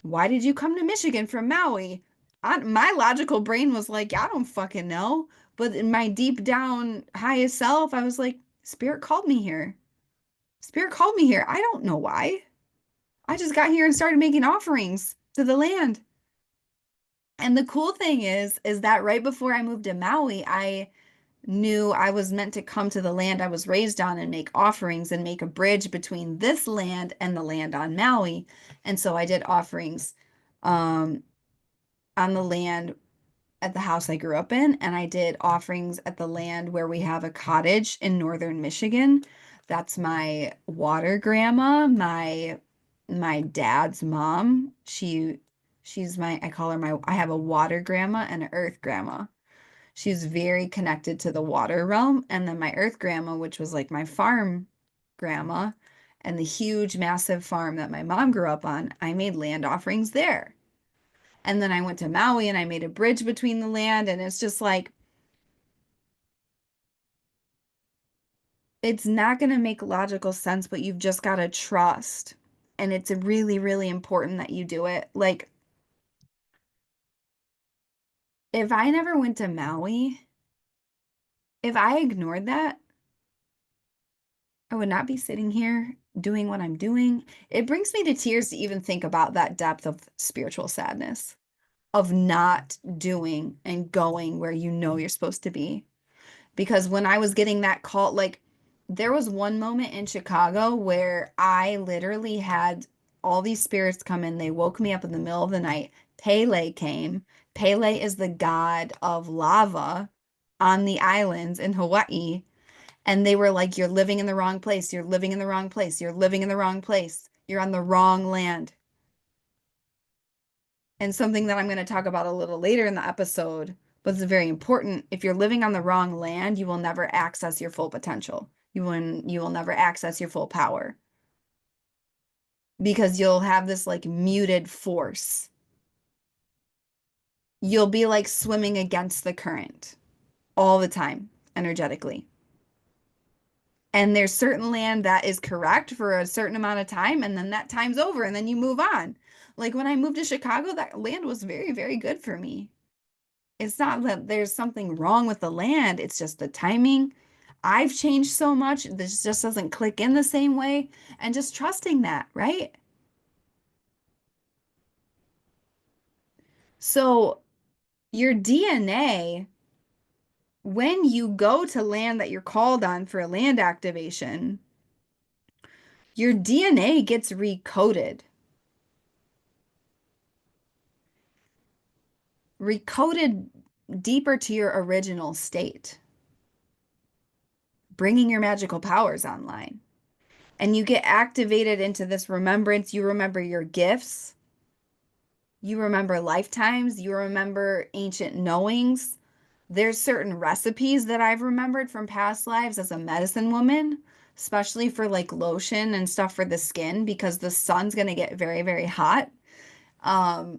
Why did you come to Michigan from Maui? My logical brain was like, I don't fucking know. But in my deep down highest self, I was like, Spirit called me here. Spirit called me here. I don't know why. I just got here and started making offerings to the land. And the cool thing is that right before I moved to Maui, I knew I was meant to come to the land I was raised on and make offerings and make a bridge between this land and the land on Maui. And so I did offerings um, on the land at the house I grew up in, and I did offerings at the land where we have a cottage in northern Michigan. That's my water grandma, my dad's mom. She's my I call her my I have a water grandma and an earth grandma. She's very connected to the water realm. And then my earth grandma, which was like my farm grandma, and the huge, massive farm that my mom grew up on, I made land offerings there. And then I went to Maui and I made a bridge between the land. And it's just like, it's not going to make logical sense, but you've just got to trust. And it's really, really important that you do it. Like, if I never went to Maui, if I ignored that, I would not be sitting here doing what I'm doing. It brings me to tears to even think about that depth of spiritual sadness, of not doing and going where you know you're supposed to be. Because when I was getting that call, like there was one moment in Chicago where I literally had all these spirits come in. They woke me up in the middle of the night. Pele came. Pele is the god of lava on the islands in Hawaii. And they were like, you're living in the wrong place. You're living in the wrong place. You're living in the wrong place. You're on the wrong land. And something that I'm going to talk about a little later in the episode, but it's very important. If you're living on the wrong land, you will never access your full potential. You will never access your full power because you'll have this like muted force. You'll be like swimming against the current all the time energetically. And there's certain land that is correct for a certain amount of time, and then that time's over, and then you move on. Like when I moved to Chicago, that land was very, very good for me. It's not that there's something wrong with the land, it's just the timing. I've changed so much, this just doesn't click in the same way, and just trusting that, right? So your DNA, when you go to land that you're called on for a land activation, Your DNA gets recoded, recoded deeper to your original state, bringing your magical powers online. And you get activated into this remembrance. You remember your gifts, you remember lifetimes, you remember ancient knowings. There's certain recipes that I've remembered from past lives as a medicine woman, especially for like lotion and stuff for the skin, because the sun's going to get very, very hot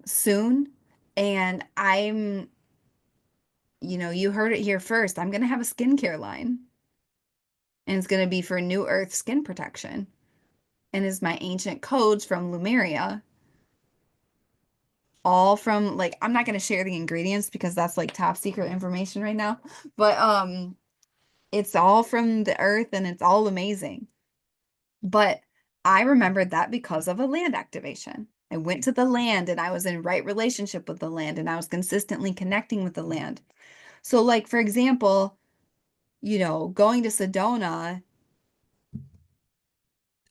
soon. And you heard it here first. I'm going to have a skincare line, and it's going to be for New Earth skin protection. And is my ancient codes from Lumeria, all from like, I'm not going to share the ingredients because that's like top secret information right now, but it's all from the earth and it's all amazing. But I remembered that because of a land activation. I went to the land and I was in right relationship with the land and I was consistently connecting with the land. So like for example, going to Sedona,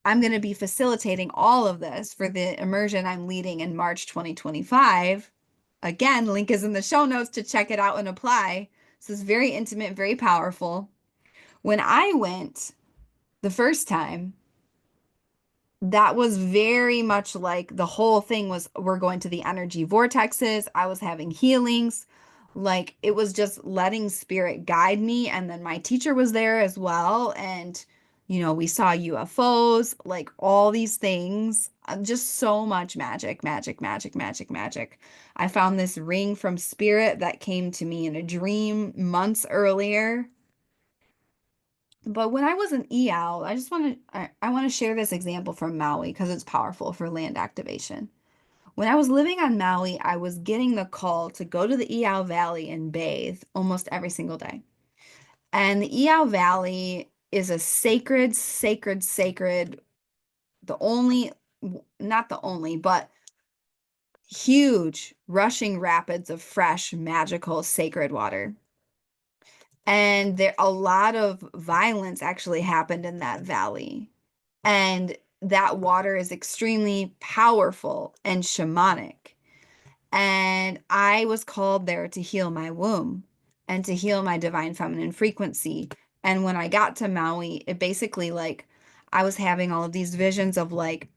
I'm going to be facilitating all of this for the immersion I'm leading in March 2025. Again, link is in the show notes to check it out and apply. This is very intimate, very powerful. When I went the first time, that was very much like the whole thing was we're going to the energy vortexes. I was having healings. Like it was just letting spirit guide me. And then my teacher was there as well. And, we saw UFOs, like all these things, just so much magic, magic, magic, magic, magic. I found this ring from spirit that came to me in a dream months earlier. But when I was an EOW, I want to share this example from Maui because it's powerful for land activation. When I was living on Maui, I was getting the call to go to the EOW Valley and bathe almost every single day. And the EOW Valley is a sacred, sacred, sacred, the only, not the only, but huge rushing rapids of fresh, magical, sacred water. And there a lot of violence actually happened in that valley. And that water is extremely powerful and shamanic. And I was called there to heal my womb and to heal my divine feminine frequency. And when I got to Maui, it basically like I was having all of these visions of like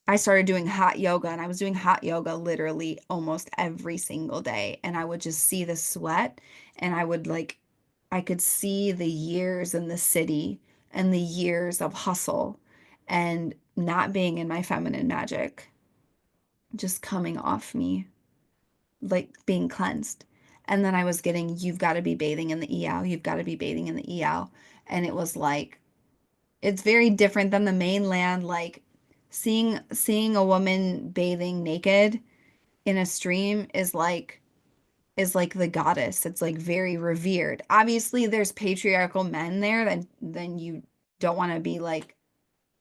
I started doing hot yoga, and I was doing hot yoga literally almost every single day. And I would just see the sweat, and I could see the years in the city and the years of hustle and not being in my feminine magic just coming off me, like being cleansed. And then I was getting, you've got to be bathing in the EOW, you've got to be bathing in the EOW. And it was like, it's very different than the mainland, like seeing a woman bathing naked in a stream is like the goddess. It's like very revered. Obviously, there's patriarchal men there, then you don't want to be like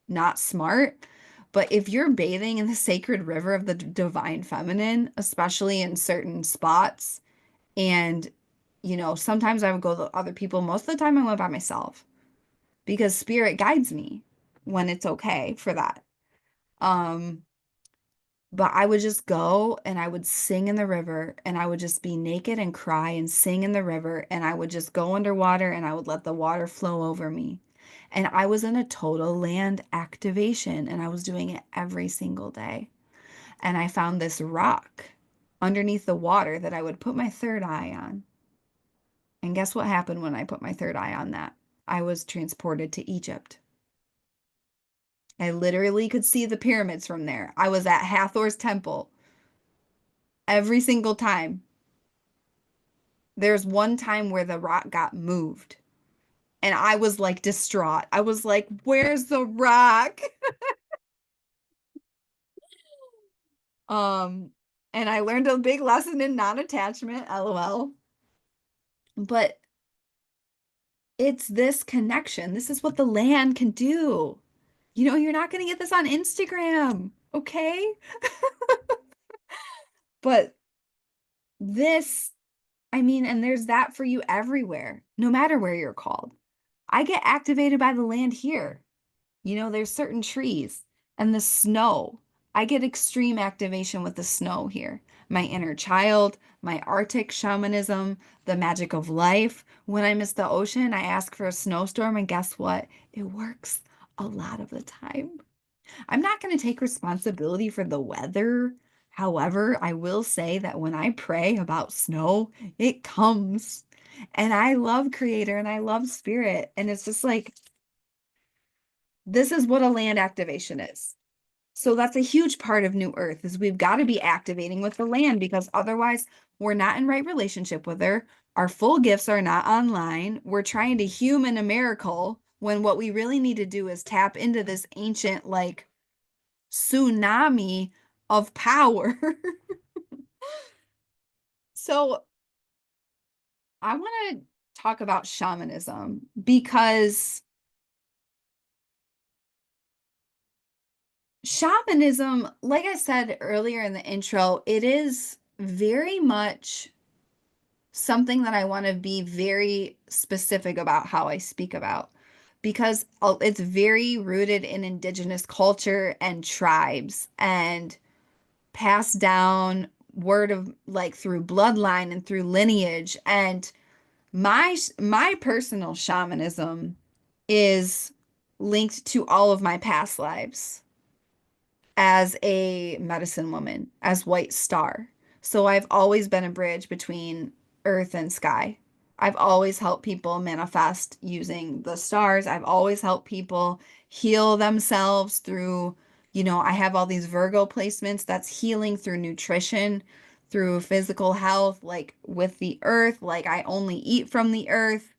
not smart. But if you're bathing in the sacred river of the divine feminine, especially in certain spots, and sometimes I would go with other people. Most of the time I went by myself because spirit guides me when it's okay for that. Um, But I would just go and I would sing in the river and I would just be naked and cry and sing in the river and I would just go underwater and I would let the water flow over me. And I was in a total land activation and I was doing it every single day. And I found this rock underneath the water that I would put my third eye on. And guess what happened when I put my third eye on that? I was transported to Egypt. I literally could see the pyramids from there. I was at Hathor's temple every single time. There's one time where the rock got moved and I was like distraught. I was like, where's the rock? Um, and I learned a big lesson in non-attachment, LOL. But it's this connection. This is what the land can do. You're not going to get this on Instagram, okay? But this, I mean, and there's that for you everywhere, no matter where you're called. I get activated by the land here. There's certain trees and the snow. I get extreme activation with the snow here. My inner child, my Arctic shamanism, the magic of life. When I miss the ocean, I ask for a snowstorm, and guess what? It works a lot of the time. I'm not going to take responsibility for the weather. However, I will say that when I pray about snow, it comes. And I love Creator and I love Spirit. And it's just like, this is what a land activation is. So that's a huge part of New Earth is we've got to be activating with the land because otherwise we're not in right relationship with her. Our full gifts are not online. We're trying to human a miracle when what we really need to do is tap into this ancient like tsunami of power. So I want to talk about shamanism because shamanism, like I said earlier in the intro, it is very much something that I want to be very specific about how I speak about because it's very rooted in Indigenous culture and tribes and passed down word of like through bloodline and through lineage. And my personal shamanism is linked to all of my past lives as a medicine woman, as White Star. So I've always been a bridge between earth and sky. I've always helped people manifest using the stars. I've always helped people heal themselves through, I have all these Virgo placements that's healing through nutrition, through physical health, like with the earth, like I only eat from the earth.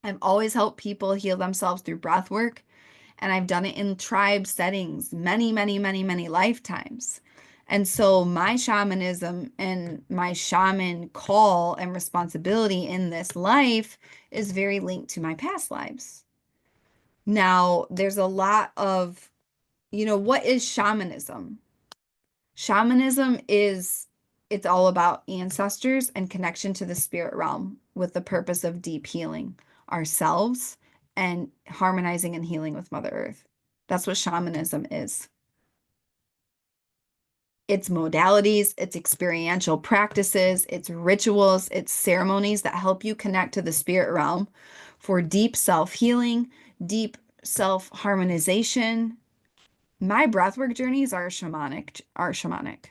I've always helped people heal themselves through breath work. And I've done it in tribe settings many, many, many, many lifetimes. And so my shamanism and my shaman call and responsibility in this life is very linked to my past lives. Now, there's a lot of, what is shamanism? Shamanism is it's all about ancestors and connection to the spirit realm with the purpose of deep healing ourselves and harmonizing and healing with Mother Earth. That's what shamanism is. It's modalities, it's experiential practices, it's rituals, it's ceremonies that help you connect to the spirit realm for deep self-healing, deep self-harmonization. My breathwork journeys are shamanic.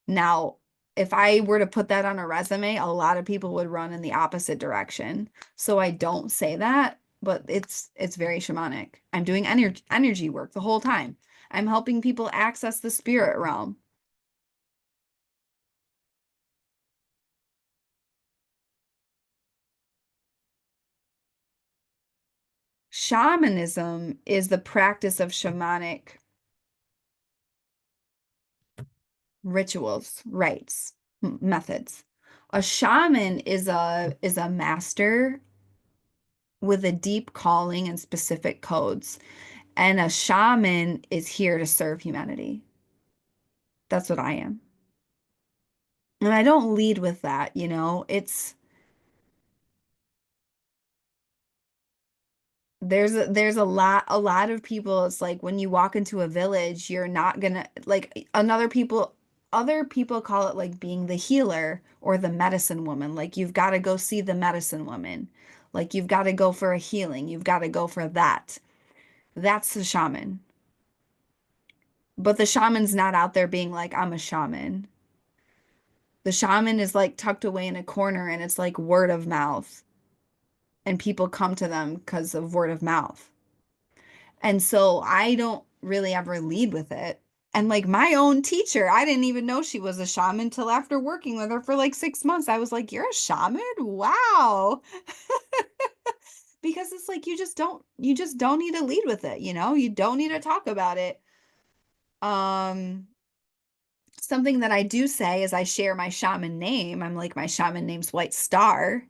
Now, if I were to put that on a resume, a lot of people would run in the opposite direction. So I don't say that, but it's very shamanic. I'm doing energy work the whole time. I'm helping people access the spirit realm. Shamanism is the practice of shamanic rituals, rites, methods. A shaman is a master with a deep calling and specific codes. And a shaman is here to serve humanity. That's what I am. And I don't lead with that, there's a lot of people, it's like when you walk into a village, you're not gonna like other people call it like being the healer or the medicine woman. Like you've got to go see the medicine woman. Like you've got to go for a healing. You've got to go for that. That's the shaman. But the shaman's not out there being like, I'm a shaman. The shaman is like tucked away in a corner and it's like word of mouth. And people come to them because of word of mouth. And so I don't really ever lead with it. And like my own teacher, I didn't even know she was a shaman till after working with her for like 6 months. I was like, "You're a shaman? Wow." Because it's like you just don't need to lead with it, You don't need to talk about it. Um, Something that I do say is I share my shaman name. I'm like, my shaman name's White Star.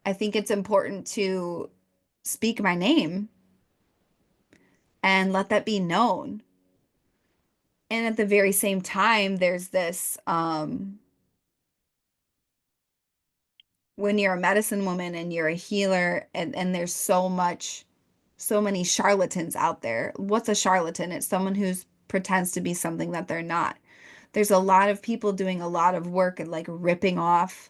I think it's important to speak my name and let that be known. And at the very same time, there's this when you're a medicine woman and you're a healer and there's so much so many charlatans out there. What's a charlatan? It's someone who's pretends to be something that they're not. There's a lot of people doing a lot of work and like ripping off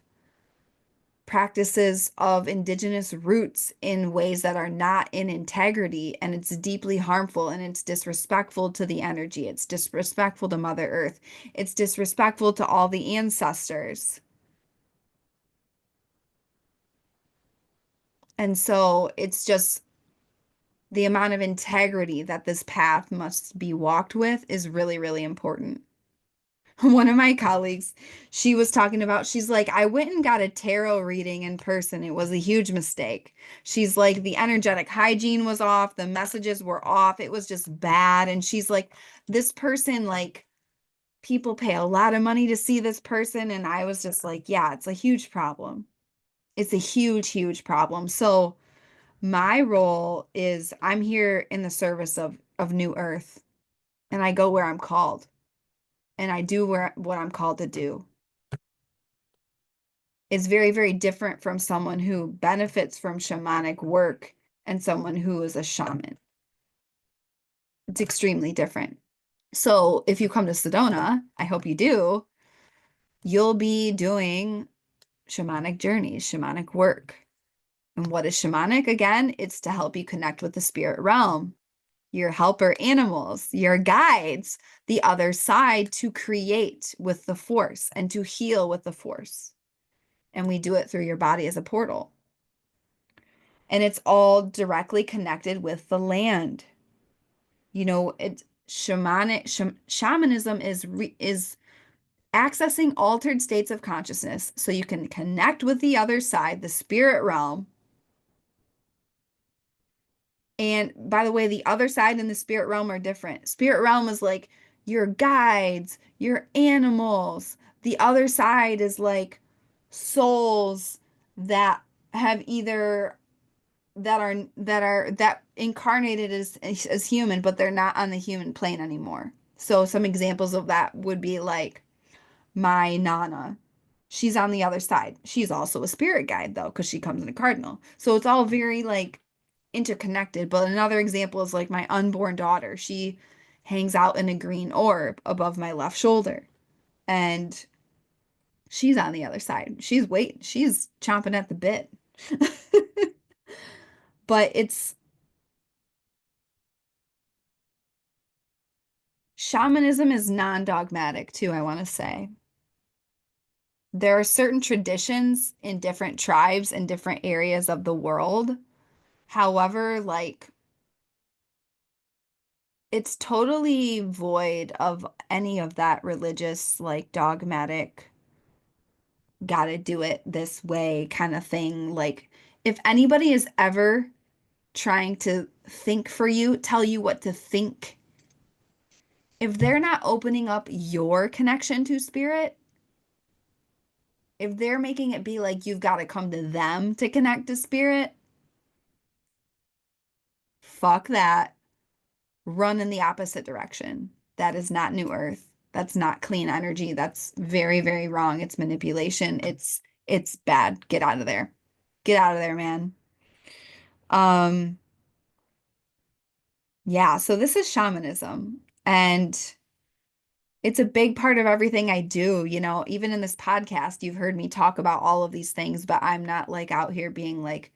practices of indigenous roots in ways that are not in integrity, and it's deeply harmful and it's disrespectful to the energy. It's disrespectful to Mother Earth. It's disrespectful to all the ancestors. And so it's just the amount of integrity that this path must be walked with is really, really important. One of my colleagues, she was talking about, she's like, I went and got a tarot reading in person. It was a huge mistake. She's like, the energetic hygiene was off, the messages were off, it was just bad. And she's like, this person, like, people pay a lot of money to see this person. And I was just like, yeah, it's a huge problem. It's a huge, huge problem. So my role is I'm here in the service of New Earth, and I go where I'm called, and I do what I'm called to do. Is very, very different from someone who benefits from shamanic work and someone who is a shaman. It's extremely different. So if you come to Sedona, I hope you do, you'll be doing shamanic journeys, shamanic work. And what is shamanic? Again, it's to help you connect with the spirit realm, your helper animals, your guides, the other side to create with the force and to heal with the force. And we do it through your body as a portal. And it's all directly connected with the land. You know, it's shamanism is accessing altered states of consciousness so you can connect with the other side, the spirit realm. And by the way, the other side and the spirit realm are different. Spirit realm is like your guides, your animals. The other side is like souls that have either that incarnated as human, but they're not on the human plane anymore. So some examples of that would be like my Nana. She's on the other side. She's also a spirit guide though, because she comes in a cardinal. So it's all very like interconnected. But another example is like my unborn daughter. She hangs out in a green orb above my left shoulder. And she's on the other side. She's chomping at the bit. But it's shamanism is non-dogmatic too, I want to say. There are certain traditions in different tribes and different areas of the world. However, like it's totally void of any of that religious, like dogmatic, gotta do it this way kind of thing. Like if anybody is ever trying to think for you, tell you what to think, if they're not opening up your connection to spirit, if they're making it be like you've got to come to them to connect to spirit, fuck that. Run in the opposite direction. That is not New Earth. That's not clean energy. That's very, very wrong. It's manipulation. It's bad. Get out of there. Get out of there, man. Um, yeah, so this is shamanism, and it's a big part of everything I do. You know, even in this podcast, you've heard me talk about all of these things, but I'm not like out here being like,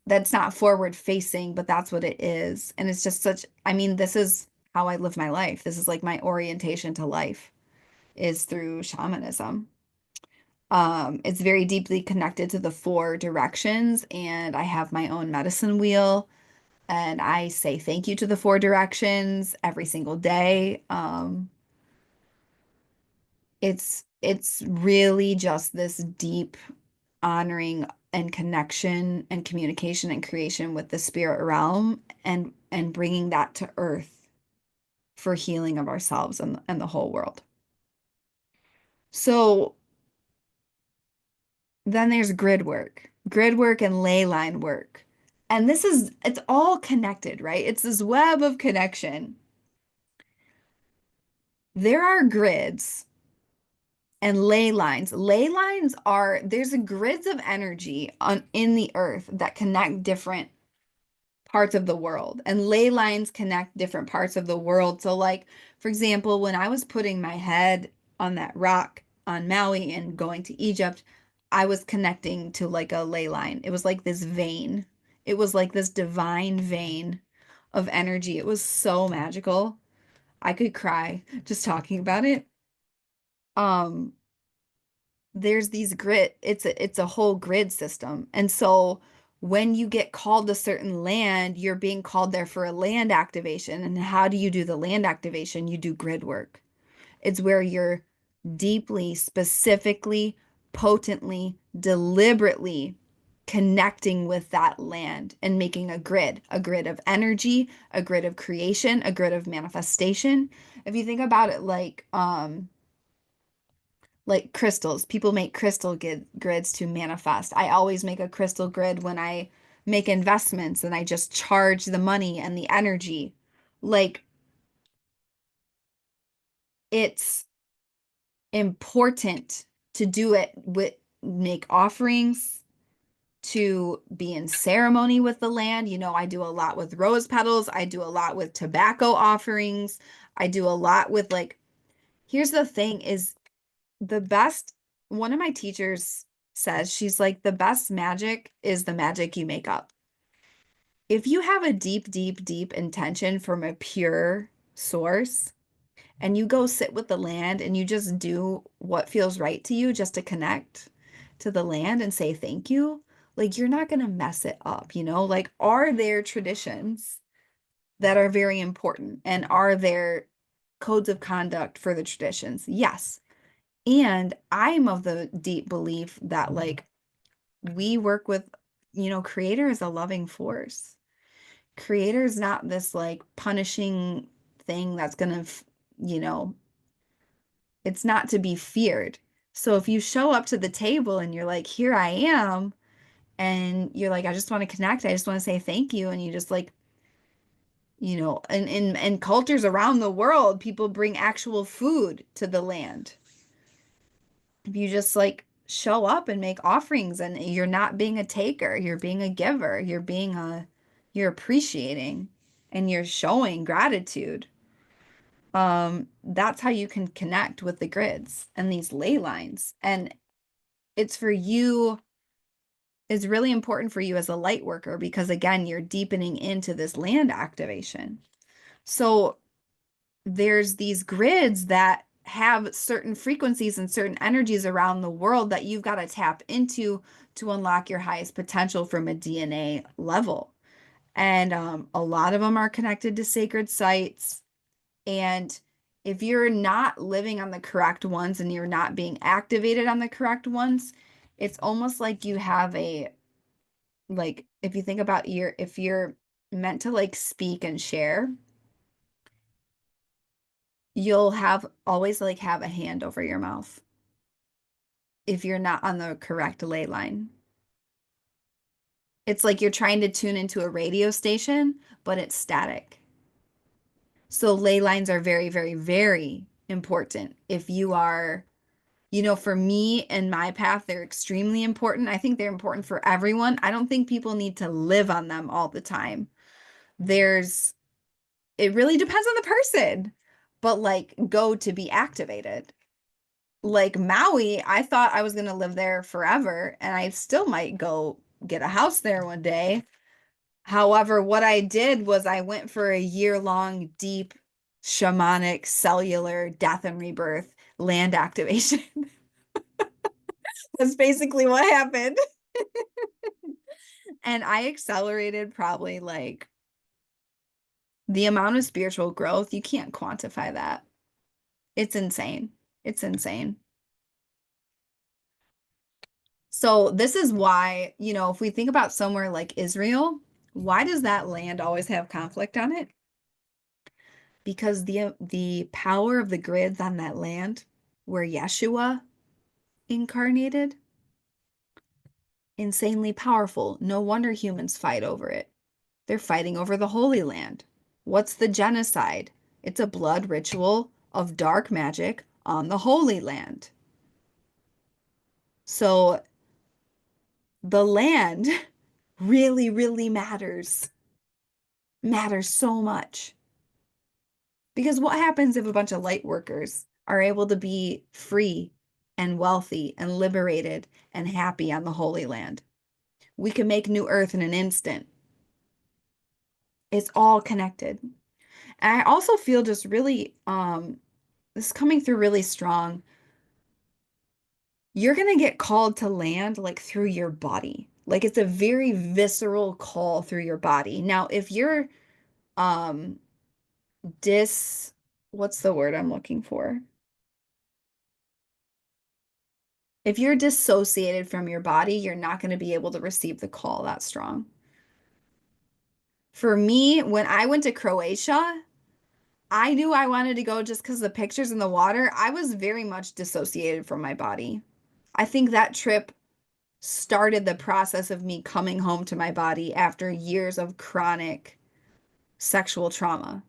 that's not forward facing, but that's what it is. And it's just such, I mean, this is how I live my life. This is like my orientation to life is through shamanism. It's very deeply connected to the four directions, and I have my own medicine wheel, and I say thank you to the four directions every single day. It's really just this deep honoring and connection and communication and creation with the spirit realm and bringing that to earth for healing of ourselves and the whole world. So then there's grid work and ley line work. And it's all connected, right? It's this web of connection. There are grids and ley lines. Ley lines there's a grids of energy in the earth that connect different parts of the world, and ley lines connect different parts of the world. So, like, for example, when I was putting my head on that rock on Maui and going to Egypt, I was connecting to like a ley line. It was like this vein. It was like this divine vein of energy. It was so magical. I could cry just talking about it. Um, there's these grid, it's a whole grid system. And so when you get called to certain land, you're being called there for a land activation. And how do you do the land activation? You do grid work. It's where you're deeply, specifically, potently, deliberately connecting with that land and making a grid of energy, a grid of creation, a grid of manifestation. If you think about it like crystals, people make grids to manifest. I always make a crystal grid when I make investments and I just charge the money and the energy. Like, it's important to do it with, make offerings, to be in ceremony with the land. I do a lot with rose petals. I do a lot with tobacco offerings. I do a lot with, like, here's the thing is the best, one of my teachers says, she's like, the best magic is the magic you make up. If you have a deep, deep, deep intention from a pure source, and you go sit with the land and you just do what feels right to you just to connect to the land and say thank you, like, you're not going to mess it up, Like, are there traditions that are very important, and are there codes of conduct for the traditions? Yes. And I'm of the deep belief that, like, we work with, creator is a loving force. Creator is not this like punishing thing that's gonna, you know, it's not to be feared. So if you show up to the table and you're like, here I am, and you're like, I just want to connect, I just want to say thank you, and you just like, in cultures around the world, people bring actual food to the land. If you just like show up and make offerings, and you're not being a taker, you're being a giver, you're appreciating, and you're showing gratitude. That's how you can connect with the grids and these ley lines. And it's for you, it's really important for you as a light worker, because again, you're deepening into this land activation. So there's these grids that have certain frequencies and certain energies around the world that you've got to tap into to unlock your highest potential from a DNA level. And a lot of them are connected to sacred sites. And if you're not living on the correct ones and you're not being activated on the correct ones, it's almost like you have like, if you think about if you're meant to like speak and share, you'll always like have a hand over your mouth if you're not on the correct ley line. It's like you're trying to tune into a radio station, but it's static. So ley lines are very, very, very important. If you are, for me and my path, they're extremely important. I think they're important for everyone. I don't think people need to live on them all the time. It really depends on the person, but like, go to be activated. Like Maui, I thought I was going to live there forever, and I still might go get a house there one day. However, what I did was I went for a year-long deep shamanic cellular death and rebirth land activation. That's basically what happened. And I accelerated probably like the amount of spiritual growth. You can't quantify that. It's insane. It's insane. So this is why, if we think about somewhere like Israel, why does that land always have conflict on it? Because the power of the grids on that land where Yeshua incarnated, insanely powerful. No wonder humans fight over it. They're fighting over the Holy Land. What's the genocide? It's a blood ritual of dark magic on the Holy Land. So the land really, really matters. matters so much. Because what happens if a bunch of light workers are able to be free and wealthy and liberated and happy on the Holy Land? We can make new earth in an instant. It's all connected. And I also feel just really, this is coming through really strong. You're gonna get called to land like through your body. Like it's a very visceral call through your body. Now, if you're um dis what's the word I'm looking for? If you're dissociated from your body, you're not going to be able to receive the call that strong. For me, when I went to Croatia, I knew I wanted to go just because the pictures in the water, I was very much dissociated from my body. I think that trip started the process of me coming home to my body after years of chronic sexual trauma.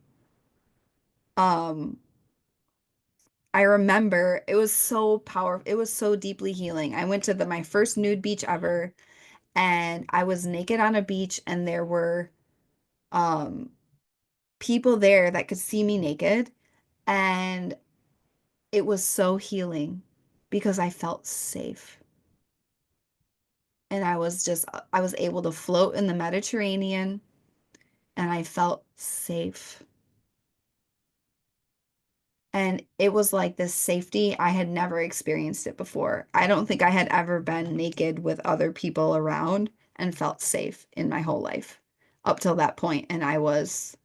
Um, I remember it was so powerful. It was so deeply healing. I went to my first nude beach ever, and I was naked on a beach, and there were um people there that could see me naked, and it was so healing because I felt safe. And I was able to float in the Mediterranean, and I felt safe. And it was like this safety. I had never experienced it before. I don't think I had ever been naked with other people around and felt safe in my whole life up till that point. And I was,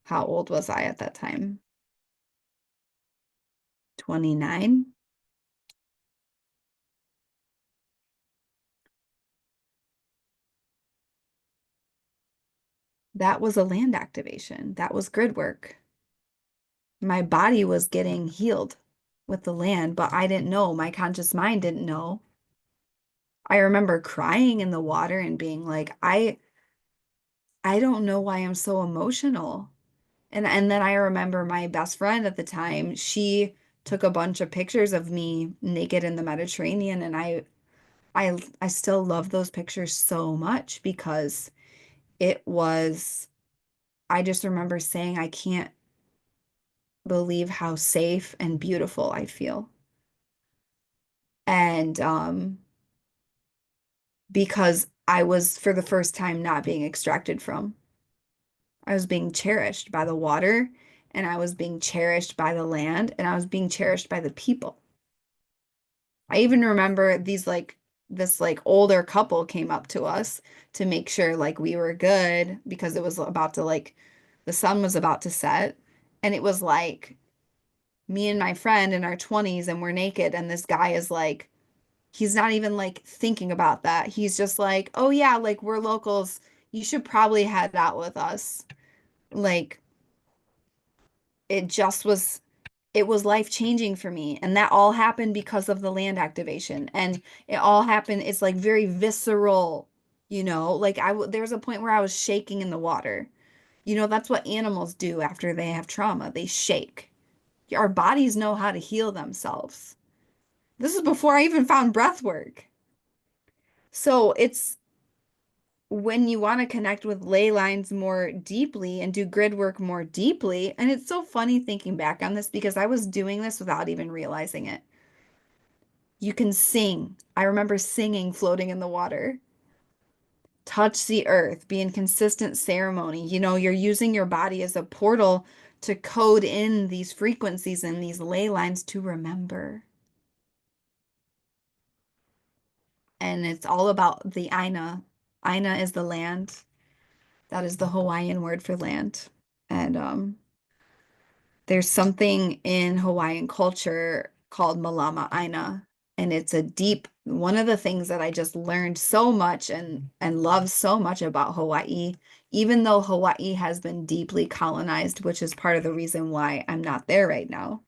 how old was I at that time? 29. That was a land activation. That was grid work. My body was getting healed with the land, but I didn't know. My conscious mind didn't know. I remember crying in the water and being like, I don't know why I'm so emotional. And then I remember my best friend at the time, she took a bunch of pictures of me naked in the Mediterranean, and I still love those pictures so much because it was I just remember saying I can't believe how safe and beautiful I feel. And because I was for the first time not being extracted from. I was being cherished by the water, and I was being cherished by the land, and I was being cherished by the people. I even remember this like older couple came up to us to make sure like we were good because it was about to like the sun was about to set, and it was like me and my friend in our 20s, and we're naked, and this guy is like he's not even like thinking about that. He's just like, "Oh yeah, like we're locals. You should probably head out with us." Like it just was it was life changing for me, and that all happened because of the land activation, and it all happened it's like very visceral, like there's a point where I was shaking in the water. That's what animals do after they have trauma. They shake. Our bodies know how to heal themselves. This is before I even found breath work. So it's when you want to connect with ley lines more deeply and do grid work more deeply. And it's so funny thinking back on this because I was doing this without even realizing it. You can sing. I remember singing floating in the water. Touch the earth, be in consistent ceremony. You're using your body as a portal to code in these frequencies and these ley lines to remember. And it's all about the Aina. Aina is the land. That is the Hawaiian word for land. And there's something in Hawaiian culture called Malama Aina, and it's a deep one of the things that I just learned so much and love so much about Hawaii, even though Hawaii has been deeply colonized, which is part of the reason why I'm not there right now.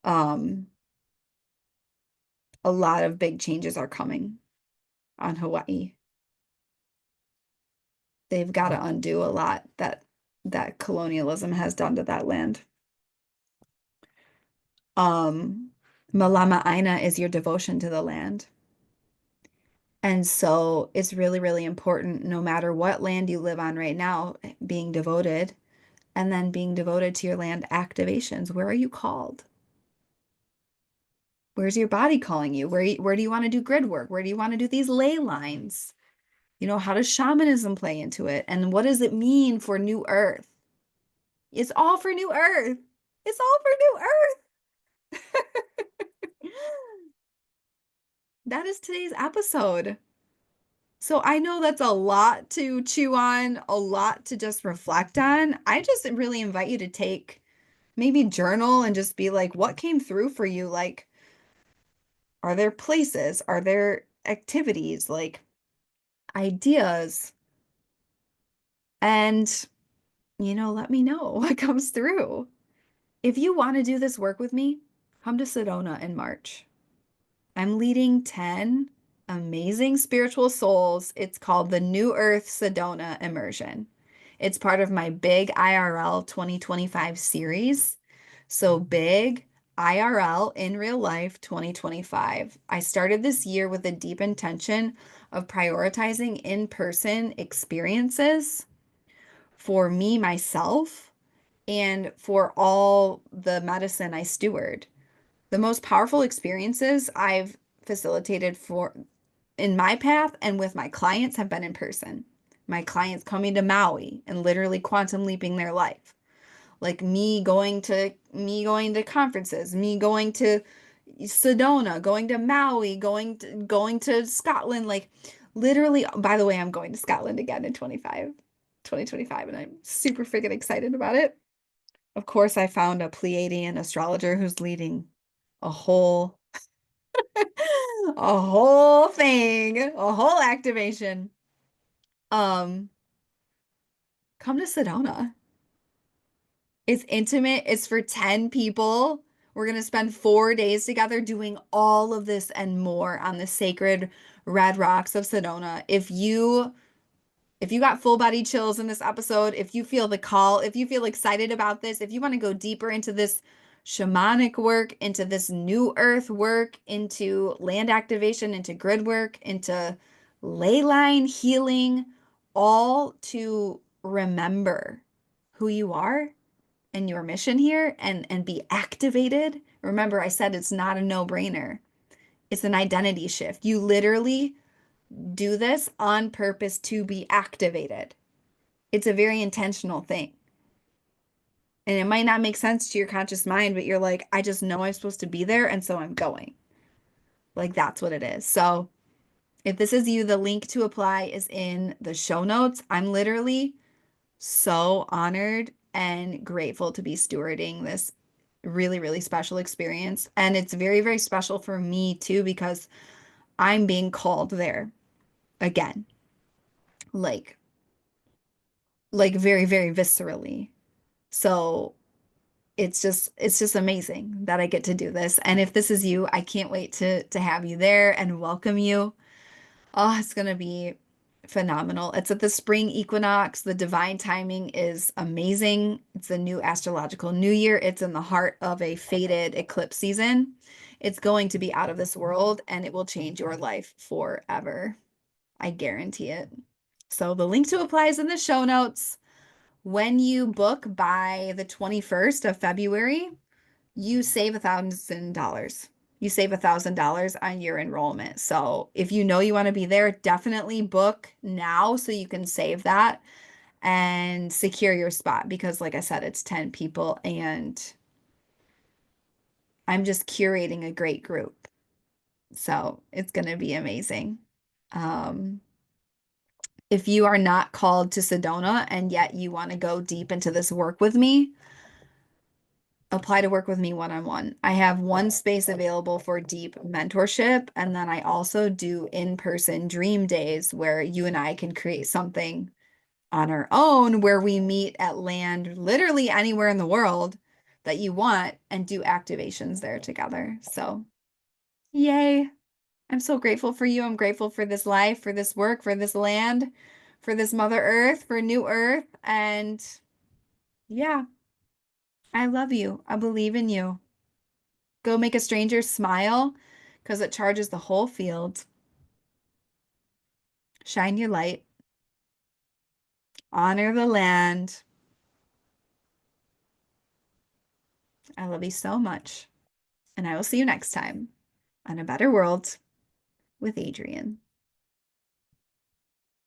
Um, a lot of big changes are coming on Hawaii. They've got to undo a lot that colonialism has done to that land. Um, Malama Aina is your devotion to the land. And so it's really, really important, no matter what land you live on right now, being devoted and then being devoted to your land activations. Where are you called? Where's your body calling you? Where do you want to do grid work? Where do you want to do these ley lines? How does shamanism play into it? And what does it mean for New Earth? It's all for New Earth. It's all for New Earth. That is today's episode. So I know that's a lot to chew on, a lot to just reflect on. I just really invite you to take maybe journal and just be like, what came through for you? Like, are there places? Are there activities, like ideas? And, let me know what comes through. If you want to do this work with me, come to Sedona in March. I'm leading 10 amazing spiritual souls. It's called the New Earth Sedona Immersion. It's part of my big IRL 2025 series. So big IRL in real life 2025. I started this year with a deep intention of prioritizing in-person experiences for me, myself, and for all the medicine I steward. The most powerful experiences I've facilitated for in my path and with my clients have been in person. My clients coming to Maui and literally quantum leaping their life. Like me going to conferences, me going to Sedona, going to Maui, going to Scotland, like literally, by the way, I'm going to Scotland again in 2025, and I'm super freaking excited about it. Of course, I found a Pleiadian astrologer who's leading a whole a whole thing, a whole activation. Um, Come to Sedona. It's intimate. It's for 10 people. We're going to spend 4 days together doing all of this and more on the sacred red rocks of Sedona. If you got full body chills in this episode, if you feel the call, if you feel excited about this, if you want to go deeper into this shamanic work, into this new earth work, into land activation, into grid work, into ley line healing, all to remember who you are and your mission here and be activated. Remember, I said it's not a no-brainer. It's an identity shift. You literally do this on purpose to be activated. It's a very intentional thing. And it might not make sense to your conscious mind, but you're like, I just know I'm supposed to be there, and so I'm going. Like, that's what it is. So, if this is you, the link to apply is in the show notes. I'm literally so honored and grateful to be stewarding this really, really special experience. And it's very, very special for me too, because I'm being called there again, like, like very, very viscerally. So it's just amazing that I get to do this. And if this is you, I can't wait to have you there and welcome you. Oh, it's gonna be phenomenal. It's at the spring equinox. The divine timing is amazing. It's a new astrological new year. It's in the heart of a fated eclipse season. It's going to be out of this world and it will change your life forever. I guarantee it. So the link to apply is in the show notes. When you book by the 21st of February, you save $1,000. You save $1,000 on your enrollment. So if you know you want to be there, definitely book now so you can save that and secure your spot because, like I said, it's 10 people and I'm just curating a great group. So it's going to be amazing. Um, if you are not called to Sedona and yet you want to go deep into this work with me, apply to work with me one-on-one. I have one space available for deep mentorship, and then I also do in-person dream days where you and I can create something on our own where we meet at land literally anywhere in the world that you want and do activations there together. So, yay. I'm so grateful for you. I'm grateful for this life, for this work, for this land, for this Mother Earth, for New Earth. And yeah, I love you. I believe in you. Go make a stranger smile because it charges the whole field. Shine your light, honor the land. I love you so much. And I will see you next time on A Better World with Adrienne.